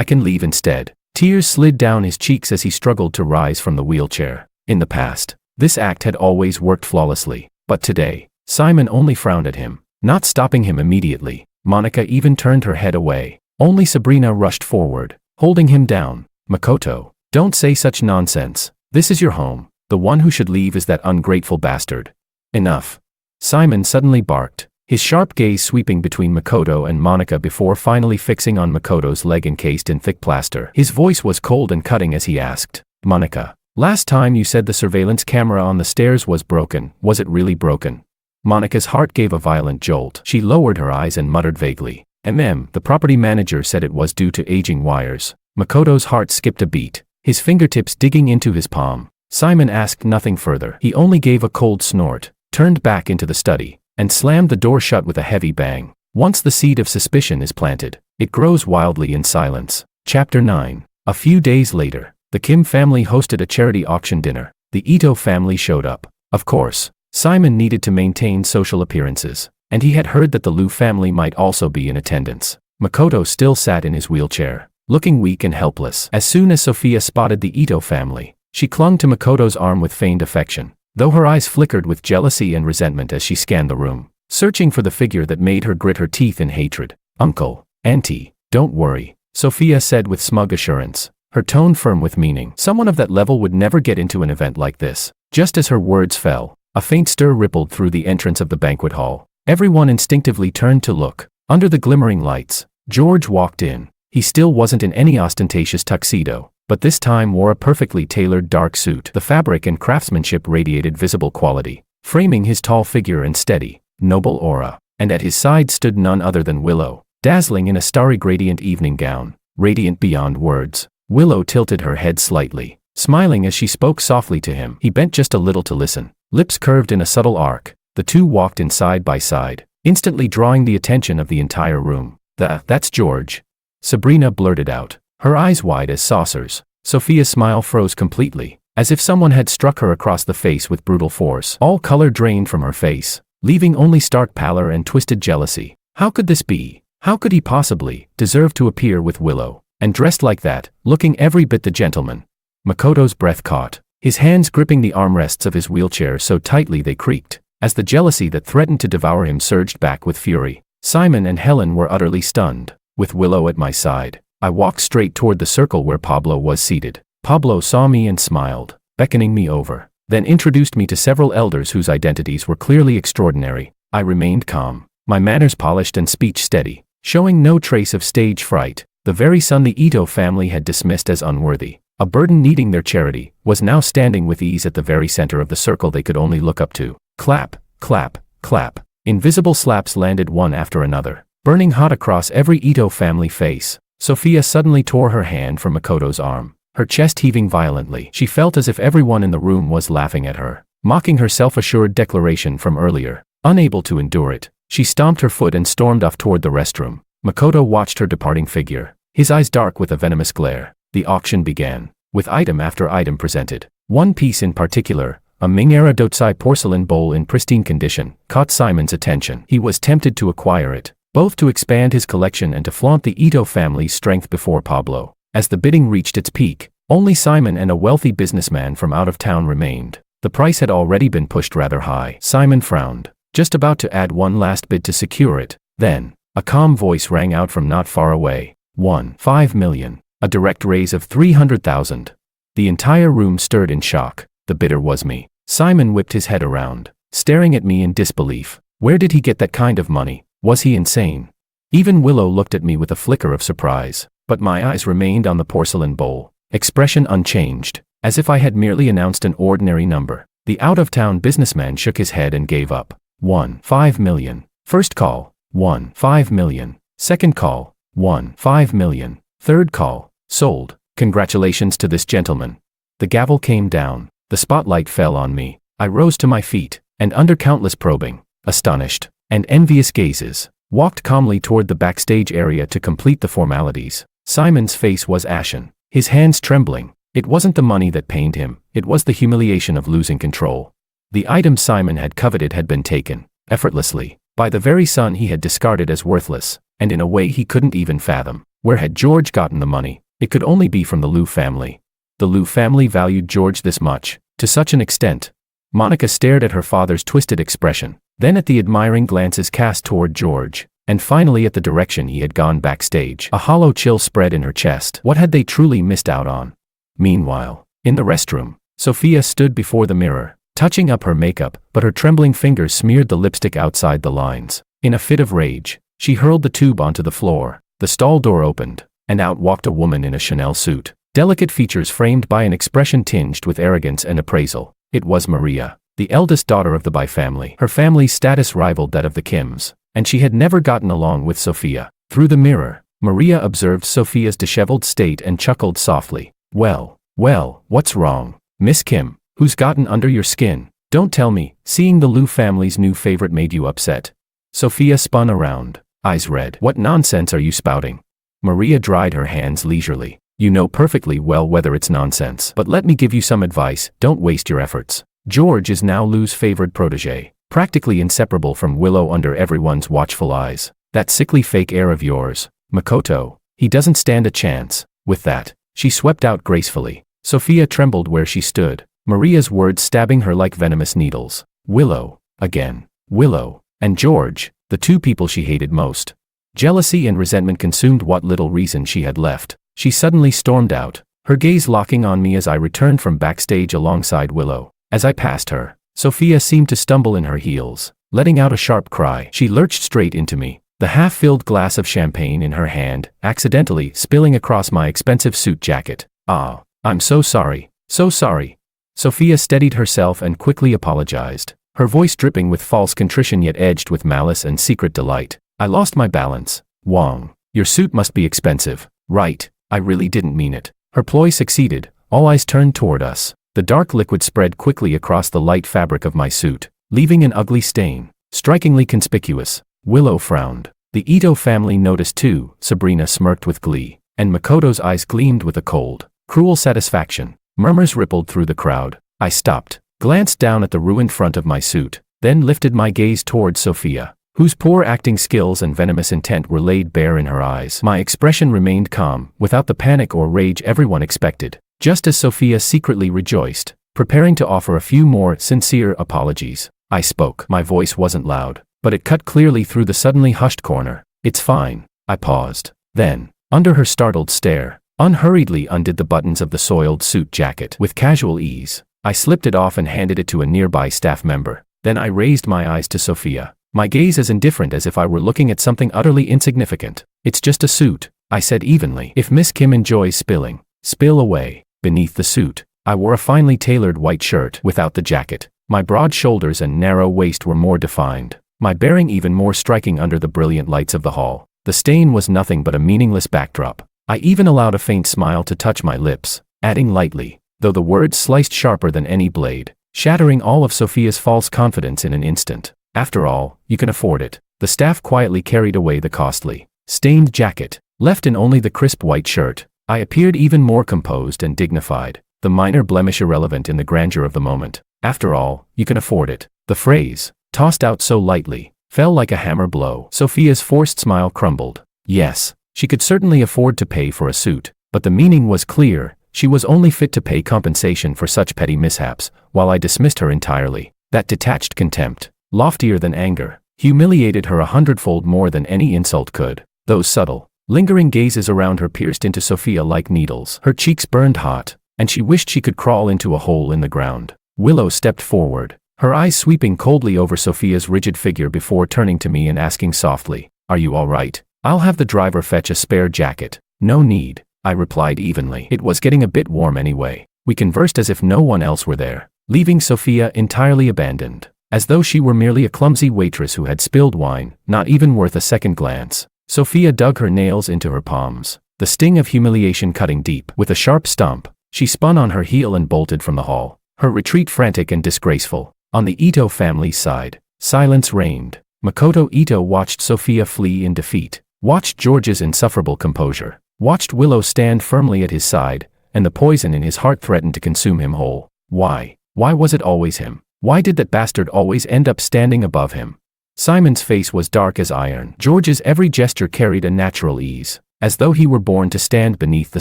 can leave instead." Tears slid down his cheeks as he struggled to rise from the wheelchair. In the past, this act had always worked flawlessly, but today, Simon only frowned at him, not stopping him immediately. Monica even turned her head away. Only Sabrina rushed forward, holding him down. "Makoto, don't say such nonsense. This is your home. The one who should leave is that ungrateful bastard." "Enough." Simon suddenly barked, his sharp gaze sweeping between Makoto and Monica before finally fixing on Makoto's leg encased in thick plaster. His voice was cold and cutting as he asked, "Monica, last time you said the surveillance camera on the stairs was broken. Was it really broken?" Monica's heart gave a violent jolt. She lowered her eyes and muttered vaguely, The property manager said it was due to aging wires." Makoto's heart skipped a beat, his fingertips digging into his palm. Simon asked nothing further. He only gave a cold snort, turned back into the study, and slammed the door shut with a heavy bang. Once the seed of suspicion is planted, it grows wildly in silence. Chapter 9. A few days later, the Kim family hosted a charity auction dinner. The Ito family showed up. Of course, Simon needed to maintain social appearances, and he had heard that the Liu family might also be in attendance. Makoto still sat in his wheelchair, looking weak and helpless. As soon as Sophia spotted the Ito family, she clung to Makoto's arm with feigned affection, though her eyes flickered with jealousy and resentment as she scanned the room, searching for the figure that made her grit her teeth in hatred. "Uncle, Auntie, don't worry," Sophia said with smug assurance, her tone firm with meaning. Someone of that level would never get into an event like this. Just as her words fell, a faint stir rippled through the entrance of the banquet hall. Everyone instinctively turned to look. Under the glimmering lights, George walked in. He still wasn't in any ostentatious tuxedo, but this time wore a perfectly tailored dark suit. The fabric and craftsmanship radiated visible quality, framing his tall figure and steady, noble aura. And at his side stood none other than Willow, dazzling in a starry gradient evening gown, radiant beyond words. Willow tilted her head slightly, smiling as she spoke softly to him. He bent just a little to listen, lips curved in a subtle arc. The two walked in side by side, instantly drawing the attention of the entire room. That's George," Sabrina blurted out, her eyes wide as saucers. Sophia's smile froze completely, as if someone had struck her across the face with brutal force. All color drained from her face, leaving only stark pallor and twisted jealousy. How could this be? How could he possibly deserve to appear with Willow, and dressed like that, looking every bit the gentleman? Makoto's breath caught, his hands gripping the armrests of his wheelchair so tightly they creaked, as the jealousy that threatened to devour him surged back with fury. Simon and Helen were utterly stunned. With Willow at my side, I walked straight toward the circle where Pablo was seated. Pablo saw me and smiled, beckoning me over, then introduced me to several elders whose identities were clearly extraordinary. I remained calm, my manners polished and speech steady, showing no trace of stage fright. The very son the Ito family had dismissed as unworthy, a burden needing their charity, was now standing with ease at the very center of the circle they could only look up to. Clap, clap, clap. Invisible slaps landed one after another, burning hot across every Ito family face. Sophia suddenly tore her hand from Makoto's arm, her chest heaving violently. She felt as if everyone in the room was laughing at her, mocking her self-assured declaration from earlier. Unable to endure it, she stomped her foot and stormed off toward the restroom. Makoto watched her departing figure, his eyes dark with a venomous glare. The auction began, with item after item presented. One piece in particular, a Ming-era Dotsai porcelain bowl in pristine condition, caught Simon's attention. He was tempted to acquire it, both to expand his collection and to flaunt the Ito family's strength before Pablo. As the bidding reached its peak, only Simon and a wealthy businessman from out of town remained. The price had already been pushed rather high. Simon frowned, just about to add one last bid to secure it. Then, a calm voice rang out from not far away. 5 million. A direct raise of 300,000. The entire room stirred in shock. The bidder was me. Simon whipped his head around, staring at me in disbelief. Where did he get that kind of money? Was he insane? Even Willow looked at me with a flicker of surprise, but my eyes remained on the porcelain bowl, expression unchanged, as if I had merely announced an ordinary number. The out-of-town businessman shook his head and gave up. 5 million. First call. 5 million. Second call. 5 million. Third call. Sold. Congratulations to this gentleman. The gavel came down. The spotlight fell on me. I rose to my feet, and under countless probing, astonished, and envious gazes, walked calmly toward the backstage area to complete the formalities. Simon's face was ashen, his hands trembling. It wasn't the money that pained him, it was the humiliation of losing control. The item Simon had coveted had been taken, effortlessly, by the very son he had discarded as worthless, and in a way he couldn't even fathom. Where had George gotten the money? It could only be from the Liu family. The Liu family valued George this much, to such an extent. Monica stared at her father's twisted expression, then at the admiring glances cast toward George, and finally at the direction he had gone backstage. A hollow chill spread in her chest. What had they truly missed out on? Meanwhile, in the restroom, Sophia stood before the mirror, touching up her makeup, but her trembling fingers smeared the lipstick outside the lines. In a fit of rage, she hurled the tube onto the floor. The stall door opened, and out walked a woman in a Chanel suit, delicate features framed by an expression tinged with arrogance and appraisal. It was Maria, the eldest daughter of the Bai family. Her family's status rivaled that of the Kims, and she had never gotten along with Sophia. Through the mirror, Maria observed Sophia's disheveled state and chuckled softly. Well, what's wrong, Miss Kim? Who's gotten under your skin? Don't tell me, seeing the Liu family's new favorite made you upset. Sophia spun around, eyes red. What nonsense are you spouting? Maria dried her hands leisurely. You know perfectly well whether it's nonsense. But let me give you some advice, don't waste your efforts. George is now Lou's favored protege, practically inseparable from Willow under everyone's watchful eyes. That sickly fake heir of yours, Makoto, he doesn't stand a chance. With that, she swept out gracefully. Sophia trembled where she stood, Maria's words stabbing her like venomous needles. Willow, again. Willow, and George, the two people she hated most. Jealousy and resentment consumed what little reason she had left. She suddenly stormed out, her gaze locking on me as I returned from backstage alongside Willow. As I passed her, Sophia seemed to stumble in her heels, letting out a sharp cry. She lurched straight into me, the half-filled glass of champagne in her hand, accidentally spilling across my expensive suit jacket. Ah, I'm so sorry, so sorry. Sophia steadied herself and quickly apologized, her voice dripping with false contrition yet edged with malice and secret delight. I lost my balance. Wong, your suit must be expensive, right? I really didn't mean it. Her ploy succeeded, all eyes turned toward us. The dark liquid spread quickly across the light fabric of my suit, leaving an ugly stain, strikingly conspicuous. Willow frowned. The Ito family noticed too, Sabrina smirked with glee, and Makoto's eyes gleamed with a cold, cruel satisfaction. Murmurs rippled through the crowd. I stopped, glanced down at the ruined front of my suit, then lifted my gaze towards Sophia, whose poor acting skills and venomous intent were laid bare in her eyes. My expression remained calm, without the panic or rage everyone expected, just as Sophia secretly rejoiced, preparing to offer a few more sincere apologies. I spoke. My voice wasn't loud, but it cut clearly through the suddenly hushed corner. It's fine. I paused. Then, under her startled stare, unhurriedly undid the buttons of the soiled suit jacket. With casual ease, I slipped it off and handed it to a nearby staff member. Then I raised my eyes to Sophia, my gaze as indifferent as if I were looking at something utterly insignificant. It's just a suit, I said evenly. If Miss Kim enjoys spilling, spill away. Beneath the suit, I wore a finely tailored white shirt without the jacket. My broad shoulders and narrow waist were more defined, my bearing even more striking under the brilliant lights of the hall. The stain was nothing but a meaningless backdrop. I even allowed a faint smile to touch my lips, adding lightly, though the words sliced sharper than any blade, shattering all of Sophia's false confidence in an instant. After all, you can afford it. The staff quietly carried away the costly, stained jacket, left in only the crisp white shirt. I appeared even more composed and dignified, the minor blemish irrelevant in the grandeur of the moment. After all, you can afford it. The phrase, tossed out so lightly, fell like a hammer blow. Sophia's forced smile crumbled. Yes, she could certainly afford to pay for a suit, but the meaning was clear. She was only fit to pay compensation for such petty mishaps, while I dismissed her entirely. That detached contempt, loftier than anger, humiliated her 100-fold more than any insult could. Those subtle, lingering gazes around her pierced into Sophia like needles. Her cheeks burned hot, and she wished she could crawl into a hole in the ground. Willow stepped forward, her eyes sweeping coldly over Sophia's rigid figure before turning to me and asking softly, "Are you all right? I'll have the driver fetch a spare jacket." "No need," I replied evenly. It was getting a bit warm anyway. We conversed as if no one else were there, leaving Sophia entirely abandoned, as though she were merely a clumsy waitress who had spilled wine, not even worth a second glance. Sophia dug her nails into her palms, the sting of humiliation cutting deep. With a sharp stomp, she spun on her heel and bolted from the hall, her retreat frantic and disgraceful. On the Ito family's side, silence reigned. Makoto Ito watched Sophia flee in defeat, watched George's insufferable composure, watched Willow stand firmly at his side, and the poison in his heart threatened to consume him whole. Why? Why was it always him? Why did that bastard always end up standing above him? Simon's face was dark as iron. George's every gesture carried a natural ease, as though he were born to stand beneath the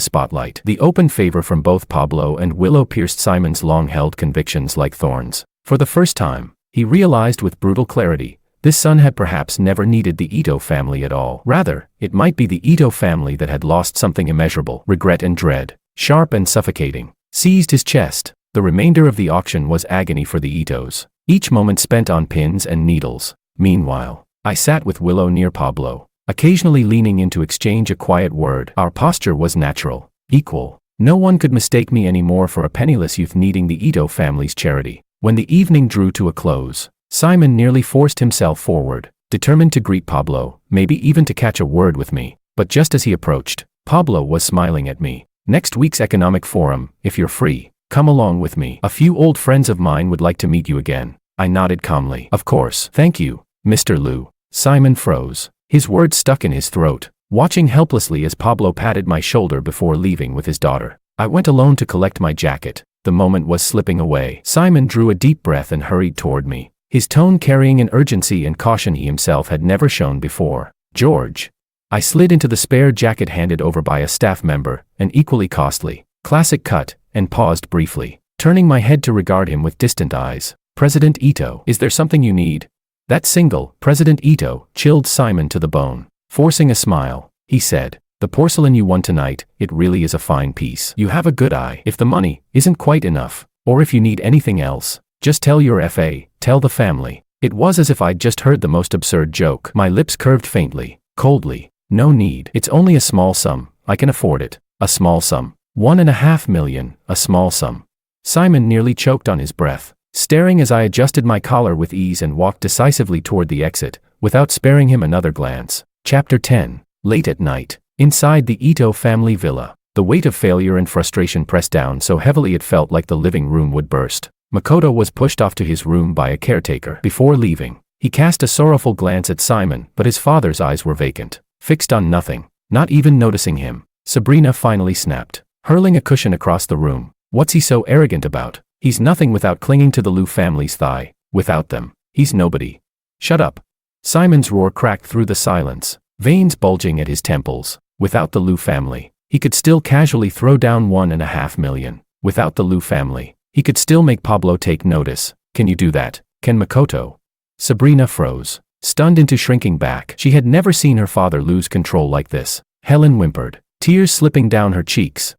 spotlight. The open favor from both Pablo and Willow pierced Simon's long-held convictions like thorns. For the first time, he realized with brutal clarity, this son had perhaps never needed the Ito family at all. Rather, it might be the Ito family that had lost something immeasurable. Regret and dread, sharp and suffocating, seized his chest. The remainder of the auction was agony for the Itos, each moment spent on pins and needles. Meanwhile, I sat with Willow near Pablo, occasionally leaning in to exchange a quiet word. Our posture was natural, equal. No one could mistake me anymore for a penniless youth needing the Ito family's charity. When the evening drew to a close, Simon nearly forced himself forward, determined to greet Pablo, maybe even to catch a word with me. But just as he approached, Pablo was smiling at me. "Next week's economic forum, if you're free, come along with me. A few old friends of mine would like to meet you again." I nodded calmly. "Of course. Thank you, Mr. Liu." Simon froze, his words stuck in his throat. watching helplessly as Pablo patted my shoulder before leaving with his daughter. I went alone to collect my jacket. The moment was slipping away. Simon drew a deep breath and hurried toward me, his tone carrying an urgency and caution he himself had never shown before. "George." I slid into the spare jacket handed over by a staff member, an equally costly, classic cut, and paused briefly, turning my head to regard him with distant eyes. "President Ito, is there something you need?" That single, President Ito, chilled Simon to the bone. Forcing a smile, he said, "The porcelain you won tonight, it really is a fine piece. You have a good eye. If the money isn't quite enough, or if you need anything else, just tell your FA, tell the family." It was as if I'd just heard the most absurd joke. My lips curved faintly, coldly. "No need. It's only a small sum. I can afford it. A small sum. 1.5 million, a small sum." Simon nearly choked on his breath, staring as I adjusted my collar with ease and walked decisively toward the exit, without sparing him another glance. Chapter 10. Late at night. Inside the Ito family villa, the weight of failure and frustration pressed down so heavily it felt like the living room would burst. Makoto was pushed off to his room by a caretaker. Before leaving, he cast a sorrowful glance at Simon, but his father's eyes were vacant, fixed on nothing, not even noticing him. Sabrina finally snapped, hurling a cushion across the room. "What's he so arrogant about? He's nothing without clinging to the Liu family's thigh. Without them, he's nobody." "Shut up." Simon's roar cracked through the silence, veins bulging at his temples. Without the Liu family, he could still casually throw down 1.5 million. Without the Liu family, he could still make Pablo take notice. Can you do that? Can Makoto? Sabrina froze, stunned into shrinking back. She had never seen her father lose control like this. Helen whimpered, tears slipping down her cheeks.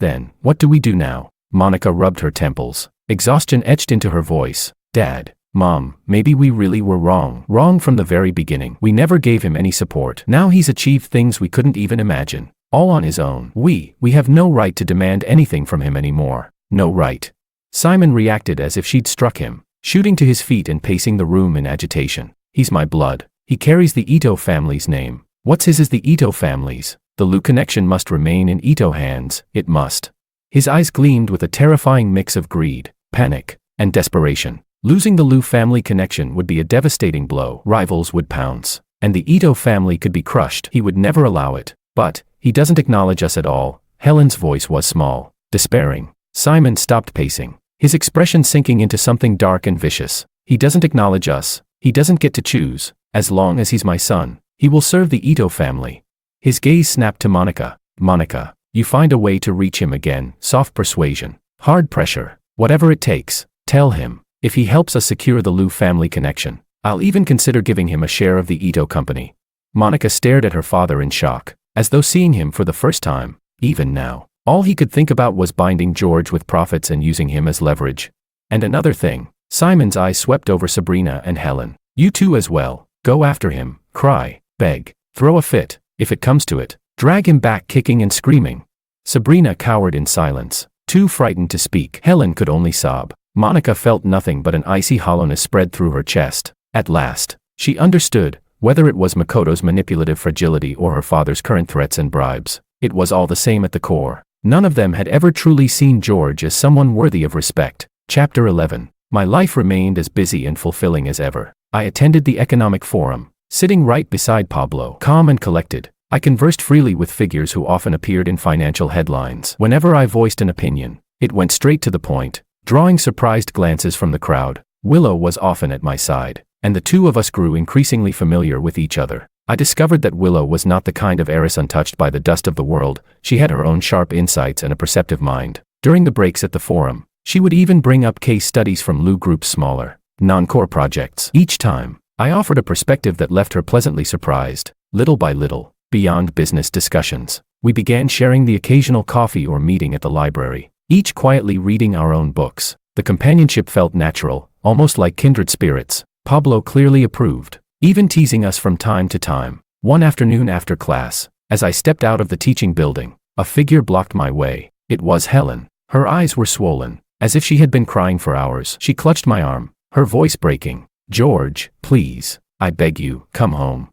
Then, what do we do now? Monica rubbed her temples. Exhaustion etched into her voice. Dad, Mom, maybe we really were wrong. Wrong from the very beginning. We never gave him any support. Now he's achieved things we couldn't even imagine. All on his own. We have no right to demand anything from him anymore. No right. Simon reacted as if she'd struck him, shooting to his feet and pacing the room in agitation. He's my blood. He carries the Ito family's name. What's his is the Ito family's. The Liu connection must remain in Ito hands. It must. His eyes gleamed with a terrifying mix of greed, panic, and desperation. Losing the Liu family connection would be a devastating blow. Rivals would pounce, and the Ito family could be crushed. He would never allow it. But he doesn't acknowledge us at all. Helen's voice was small, despairing. Simon stopped pacing, his expression sinking into something dark and vicious. He doesn't acknowledge us. He doesn't get to choose. As long as he's my son, he will serve the Ito family. His gaze snapped to Monica. Monica, you find a way to reach him again. Soft persuasion, hard pressure, whatever it takes. Tell him, if he helps us secure the Liu family connection, I'll even consider giving him a share of the Ito company. Monica stared at her father in shock, as though seeing him for the first time. Even now, all he could think about was binding George with profits and using him as leverage. And another thing, Simon's eyes swept over Sabrina and Helen. You two as well. Go after him, cry, beg, throw a fit, if it comes to it. Drag him back kicking and screaming. Sabrina cowered in silence, too frightened to speak. Helen could only sob. Monica felt nothing but an icy hollowness spread through her chest. At last, she understood, whether it was Makoto's manipulative fragility or her father's current threats and bribes. It was all the same at the core. None of them had ever truly seen George as someone worthy of respect. Chapter 11. My life remained as busy and fulfilling as ever. I attended the economic forum, sitting right beside Pablo. Calm and collected, I conversed freely with figures who often appeared in financial headlines. Whenever I voiced an opinion, it went straight to the point, drawing surprised glances from the crowd. Willow was often at my side, and the two of us grew increasingly familiar with each other. I discovered that Willow was not the kind of heiress untouched by the dust of the world. She had her own sharp insights and a perceptive mind. During the breaks at the forum, she would even bring up case studies from Liu Group's smaller, non-core projects. Each time, I offered a perspective that left her pleasantly surprised. Little by little, beyond business discussions, we began sharing the occasional coffee or meeting at the library, each quietly reading our own books. The companionship felt natural, almost like kindred spirits. Pablo clearly approved, even teasing us from time to time. One afternoon after class, as I stepped out of the teaching building, a figure blocked my way. It was Helen. Her eyes were swollen, as if she had been crying for hours. She clutched my arm, her voice breaking. George, please, I beg you, come home.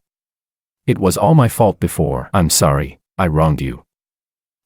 It was all my fault before. I'm sorry, I wronged you.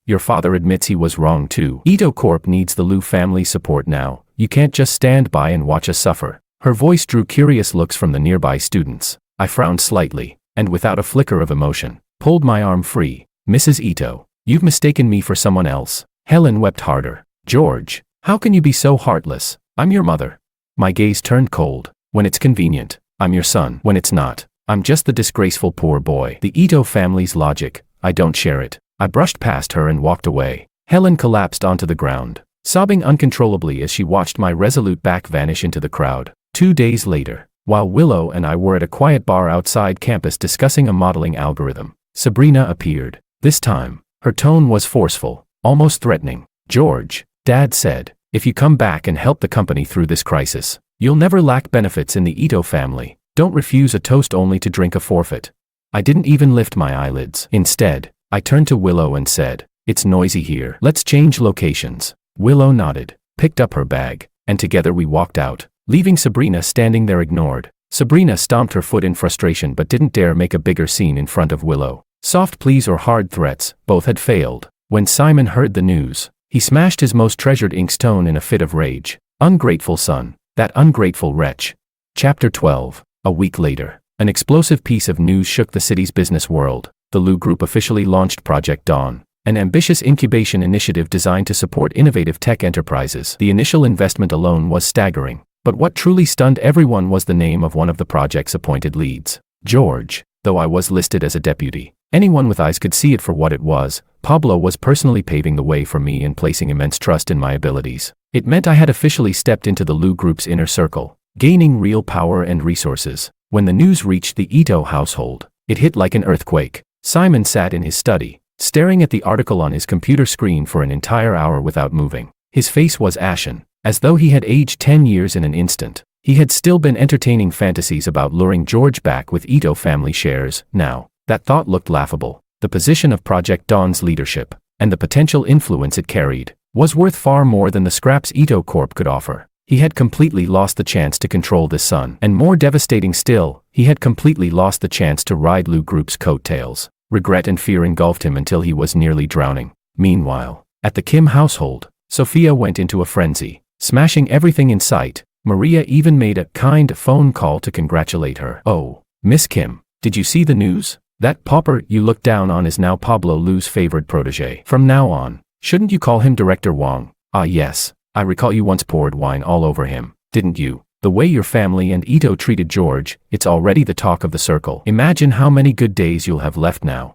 Your father admits he was wrong too. Ito Corp needs the Liu family's support now. You can't just stand by and watch us suffer. Her voice drew curious looks from the nearby students. I frowned slightly, and without a flicker of emotion, pulled my arm free. Mrs. Ito, you've mistaken me for someone else. Helen wept harder. George, how can you be so heartless? I'm your mother. My gaze turned cold. When it's convenient, I'm your son. When it's not, I'm just the disgraceful poor boy. The Ito family's logic, I don't share it. I brushed past her and walked away. Helen collapsed onto the ground, sobbing uncontrollably as she watched my resolute back vanish into the crowd. 2 days later, while Willow and I were at a quiet bar outside campus discussing a modeling algorithm, Sabrina appeared. This time, her tone was forceful, almost threatening. George, Dad said, if you come back and help the company through this crisis, you'll never lack benefits in the Ito family. Don't refuse a toast only to drink a forfeit. I didn't even lift my eyelids. Instead, I turned to Willow and said, it's noisy here. Let's change locations. Willow nodded, picked up her bag, and together we walked out, leaving Sabrina standing there ignored. Sabrina stomped her foot in frustration but didn't dare make a bigger scene in front of Willow. Soft pleas or hard threats, both had failed. When Simon heard the news, he smashed his most treasured inkstone in a fit of rage. Ungrateful son, that ungrateful wretch. Chapter 12. A week later, an explosive piece of news shook the city's business world. The Lu Group officially launched Project Dawn, an ambitious incubation initiative designed to support innovative tech enterprises. The initial investment alone was staggering, but what truly stunned everyone was the name of one of the project's appointed leads. George, though I was listed as a deputy, anyone with eyes could see it for what it was. Pablo was personally paving the way for me and placing immense trust in my abilities. It meant I had officially stepped into the Lu Group's inner circle, gaining real power and resources. When the news reached the Ito household, it hit like an earthquake. Simon sat in his study, staring at the article on his computer screen for an entire hour without moving. His face was ashen, as though he had aged 10 years in an instant. He had still been entertaining fantasies about luring George back with Ito family shares. Now, that thought looked laughable. The position of Project Dawn's leadership, and the potential influence it carried, was worth far more than the scraps Ito Corp could offer. He had completely lost the chance to control this son. And more devastating still, he had completely lost the chance to ride Lu Group's coattails. Regret and fear engulfed him until he was nearly drowning. Meanwhile, at the Kim household, Sophia went into a frenzy, smashing everything in sight. Maria even made a kind phone call to congratulate her. Oh, Miss Kim, did you see the news? That pauper you look down on is now Pablo Lu's favored protege. From now on, shouldn't you call him Director Wong? Ah yes, I recall you once poured wine all over him, didn't you? The way your family and Ito treated George, it's already the talk of the circle. Imagine how many good days you'll have left now.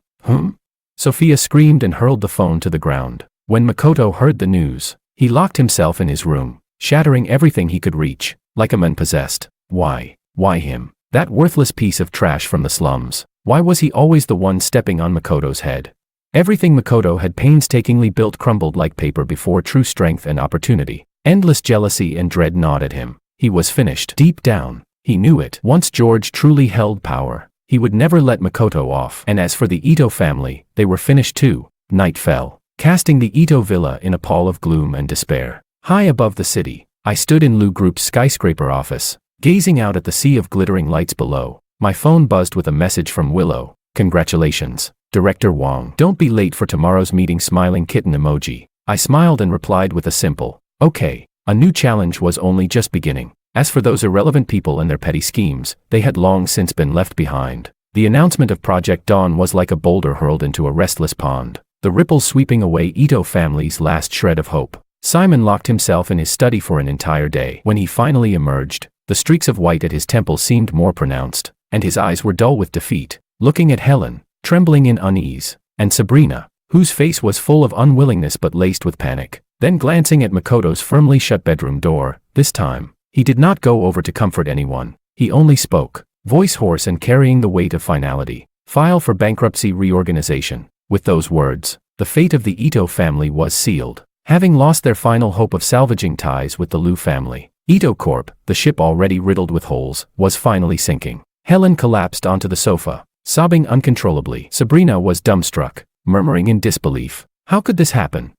Sophia screamed and hurled the phone to the ground. When Makoto heard the news, he locked himself in his room, shattering everything he could reach, like a man possessed. Why him? That worthless piece of trash from the slums. Why was he always the one stepping on Makoto's head? Everything Makoto had painstakingly built crumbled like paper before true strength and opportunity. Endless jealousy and dread gnawed at him. He was finished. Deep down, he knew it. Once George truly held power, he would never let Makoto off. And as for the Ito family, they were finished too. Night fell, casting the Ito villa in a pall of gloom and despair. High above the city, I stood in Lu Group's skyscraper office, gazing out at the sea of glittering lights below. My phone buzzed with a message from Willow. Congratulations, Director Wong. Don't be late for tomorrow's meeting. Smiling kitten emoji. I smiled and replied with a simple, okay. A new challenge was only just beginning. As for those irrelevant people and their petty schemes, they had long since been left behind. The announcement of Project Dawn was like a boulder hurled into a restless pond, the ripples sweeping away Ito family's last shred of hope. Simon locked himself in his study for an entire day. When he finally emerged, the streaks of white at his temples seemed more pronounced, and his eyes were dull with defeat. Looking at Helen, trembling in unease, and Sabrina, whose face was full of unwillingness but laced with panic. Then glancing at Makoto's firmly shut bedroom door, this time, he did not go over to comfort anyone. He only spoke, voice hoarse and carrying the weight of finality. File for bankruptcy reorganization. With those words, the fate of the Ito family was sealed. Having lost their final hope of salvaging ties with the Lu family, Ito Corp, the ship already riddled with holes, was finally sinking. Helen collapsed onto the sofa, sobbing uncontrollably. Sabrina was dumbstruck, murmuring in disbelief. How could this happen?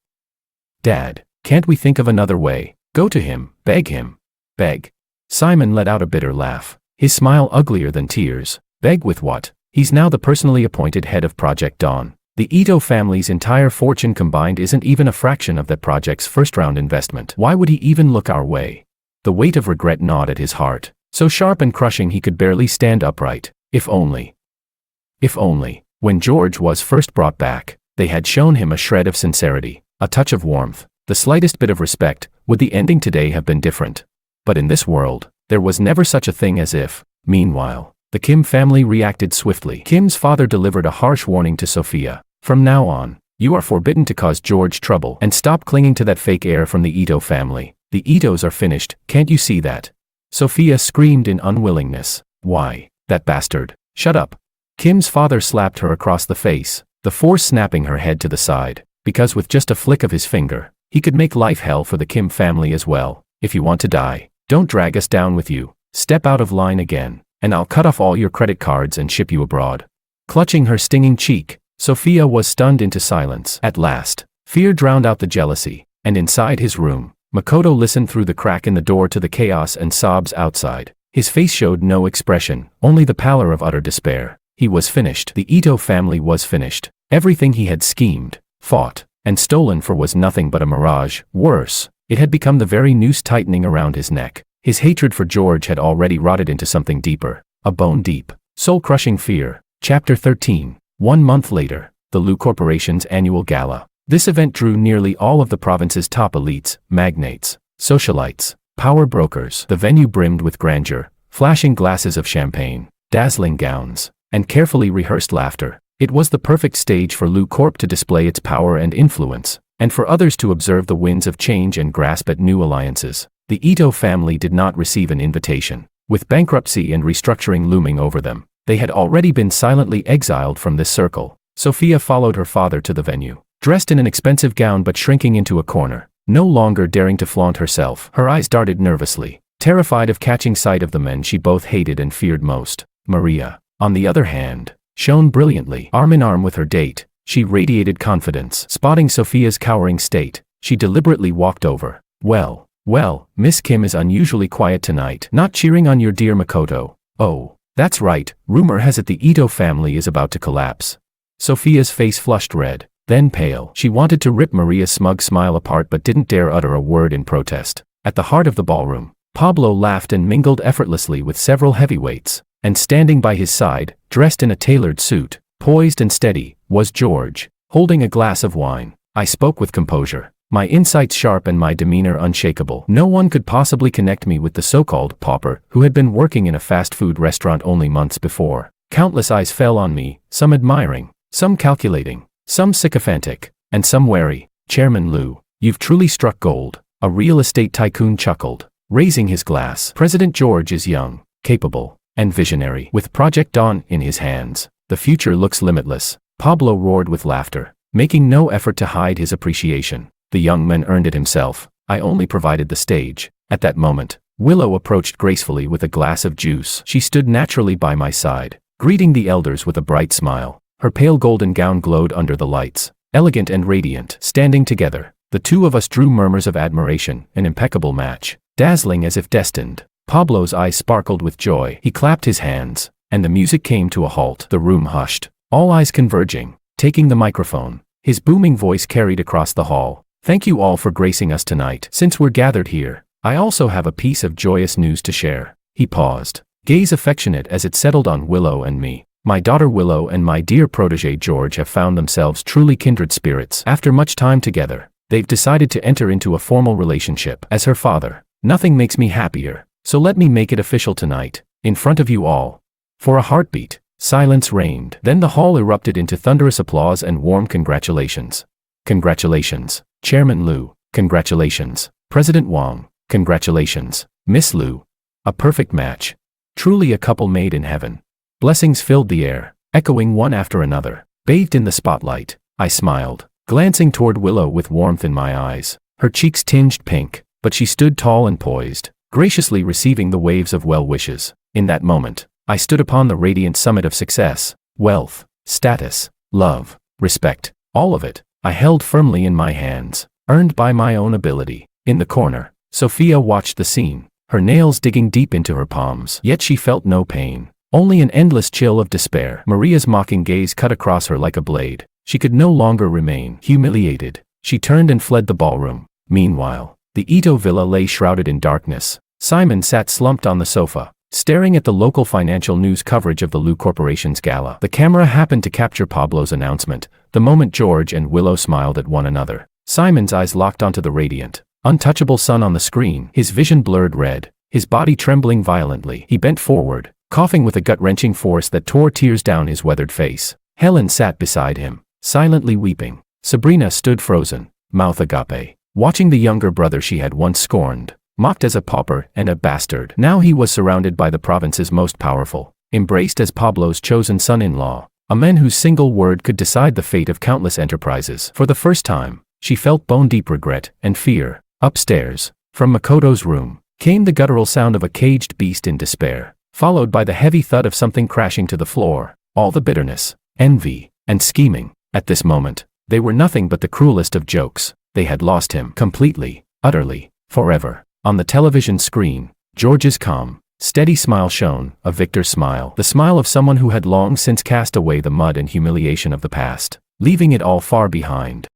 Dad, can't we think of another way? Go to him, beg him. Beg. Simon let out a bitter laugh, his smile uglier than tears. Beg with what? He's now the personally appointed head of Project Dawn. The Ito family's entire fortune combined isn't even a fraction of that project's first-round investment. Why would he even look our way? The weight of regret gnawed at his heart, so sharp and crushing he could barely stand upright. If only. When George was first brought back, they had shown him a shred of sincerity, a touch of warmth, the slightest bit of respect. Would the ending today have been different? But in this world, there was never such a thing as if. Meanwhile, the Kim family reacted swiftly. Kim's father delivered a harsh warning to Sophia. From now on, you are forbidden to cause George trouble and stop clinging to that fake heir from the Ito family. The Itos are finished, can't you see that? Sophia screamed in unwillingness. Why, that bastard. Shut up. Kim's father slapped her across the face, the force snapping her head to the side, because with just a flick of his finger, he could make life hell for the Kim family as well. If you want to die, don't drag us down with you. Step out of line again, and I'll cut off all your credit cards and ship you abroad. Clutching her stinging cheek, Sophia was stunned into silence. At last, fear drowned out the jealousy, and inside his room, Makoto listened through the crack in the door to the chaos and sobs outside. His face showed no expression, only the pallor of utter despair. He was finished. The Ito family was finished. Everything he had schemed, fought, and stolen for was nothing but a mirage. Worse, it had become the very noose tightening around his neck. His hatred for George had already rotted into something deeper, a bone-deep, soul-crushing fear. Chapter 13. 1 month later, the Lu Corporation's annual gala. This event drew nearly all of the province's top elites, magnates, socialites, power brokers. The venue brimmed with grandeur, flashing glasses of champagne, dazzling gowns, and carefully rehearsed laughter. It was the perfect stage for Lu Corp to display its power and influence, and for others to observe the winds of change and grasp at new alliances. The Ito family did not receive an invitation. With bankruptcy and restructuring looming over them, they had already been silently exiled from this circle. Sophia followed her father to the venue, dressed in an expensive gown but shrinking into a corner, no longer daring to flaunt herself. Her eyes darted nervously, terrified of catching sight of the men she both hated and feared most. Maria, on the other hand, shone brilliantly. Arm in arm with her date, she radiated confidence. Spotting Sophia's cowering state, she deliberately walked over. Well, Miss Kim is unusually quiet tonight. Not cheering on your dear Makoto. Oh, that's right, rumor has it the Ito family is about to collapse. Sophia's face flushed red, then pale. She wanted to rip Maria's smug smile apart but didn't dare utter a word in protest. At the heart of the ballroom, Pablo laughed and mingled effortlessly with several heavyweights, and standing by his side, dressed in a tailored suit, poised and steady, was George, holding a glass of wine. I spoke with composure, my insights sharp and my demeanor unshakable. No one could possibly connect me with the so-called pauper who had been working in a fast food restaurant only months before. Countless eyes fell on me, some admiring, some calculating, some sycophantic, and some wary. Chairman Lu, you've truly struck gold, a real estate tycoon chuckled, raising his glass. President George is young, capable, and visionary. With Project Dawn in his hands, the future looks limitless. Pablo roared with laughter, making no effort to hide his appreciation. The young man earned it himself. I only provided the stage. At that moment, Willow approached gracefully with a glass of juice. She stood naturally by my side, greeting the elders with a bright smile. Her pale golden gown glowed under the lights, elegant and radiant. Standing together, the two of us drew murmurs of admiration, an impeccable match, dazzling as if destined. Pablo's eyes sparkled with joy. He clapped his hands, and the music came to a halt. The room hushed, all eyes converging. Taking the microphone, his booming voice carried across the hall. Thank you all for gracing us tonight. Since we're gathered here, I also have a piece of joyous news to share. He paused, gaze affectionate as it settled on Willow and me. My daughter Willow and my dear protege George have found themselves truly kindred spirits. After much time together, they've decided to enter into a formal relationship. As her father, nothing makes me happier, so let me make it official tonight, in front of you all. For a heartbeat, silence reigned. Then the hall erupted into thunderous applause and warm congratulations. Congratulations, Chairman Lu. Congratulations, President Wang. Congratulations, Miss Lu. A perfect match. Truly a couple made in heaven. Blessings filled the air, echoing one after another. Bathed in the spotlight, I smiled, glancing toward Willow with warmth in my eyes. Her cheeks tinged pink, but she stood tall and poised, graciously receiving the waves of well wishes. In that moment, I stood upon the radiant summit of success. Wealth, status, love, respect, all of it, I held firmly in my hands, earned by my own ability. In the corner, Sophia watched the scene, her nails digging deep into her palms. Yet she felt no pain, only an endless chill of despair. Maria's mocking gaze cut across her like a blade. She could no longer remain humiliated. She turned and fled the ballroom. Meanwhile, the Ito villa lay shrouded in darkness. Simon sat slumped on the sofa, staring at the local financial news coverage of the Lu Corporation's gala. The camera happened to capture Pablo's announcement, the moment George and Willow smiled at one another. Simon's eyes locked onto the radiant, untouchable sun on the screen, his vision blurred red, his body trembling violently. He bent forward, coughing with a gut-wrenching force that tore tears down his weathered face. Helen sat beside him, silently weeping. Sabrina stood frozen, mouth agape, watching the younger brother she had once scorned, mocked as a pauper and a bastard. Now he was surrounded by the province's most powerful, embraced as Pablo's chosen son-in-law, a man whose single word could decide the fate of countless enterprises. For the first time, she felt bone-deep regret and fear. Upstairs, from Makoto's room, came the guttural sound of a caged beast in despair, followed by the heavy thud of something crashing to the floor. All the bitterness, envy, and scheming. At this moment, they were nothing but the cruelest of jokes. They had lost him completely, utterly, forever. On the television screen, George's calm, steady smile shone, a victor's smile, the smile of someone who had long since cast away the mud and humiliation of the past, leaving it all far behind.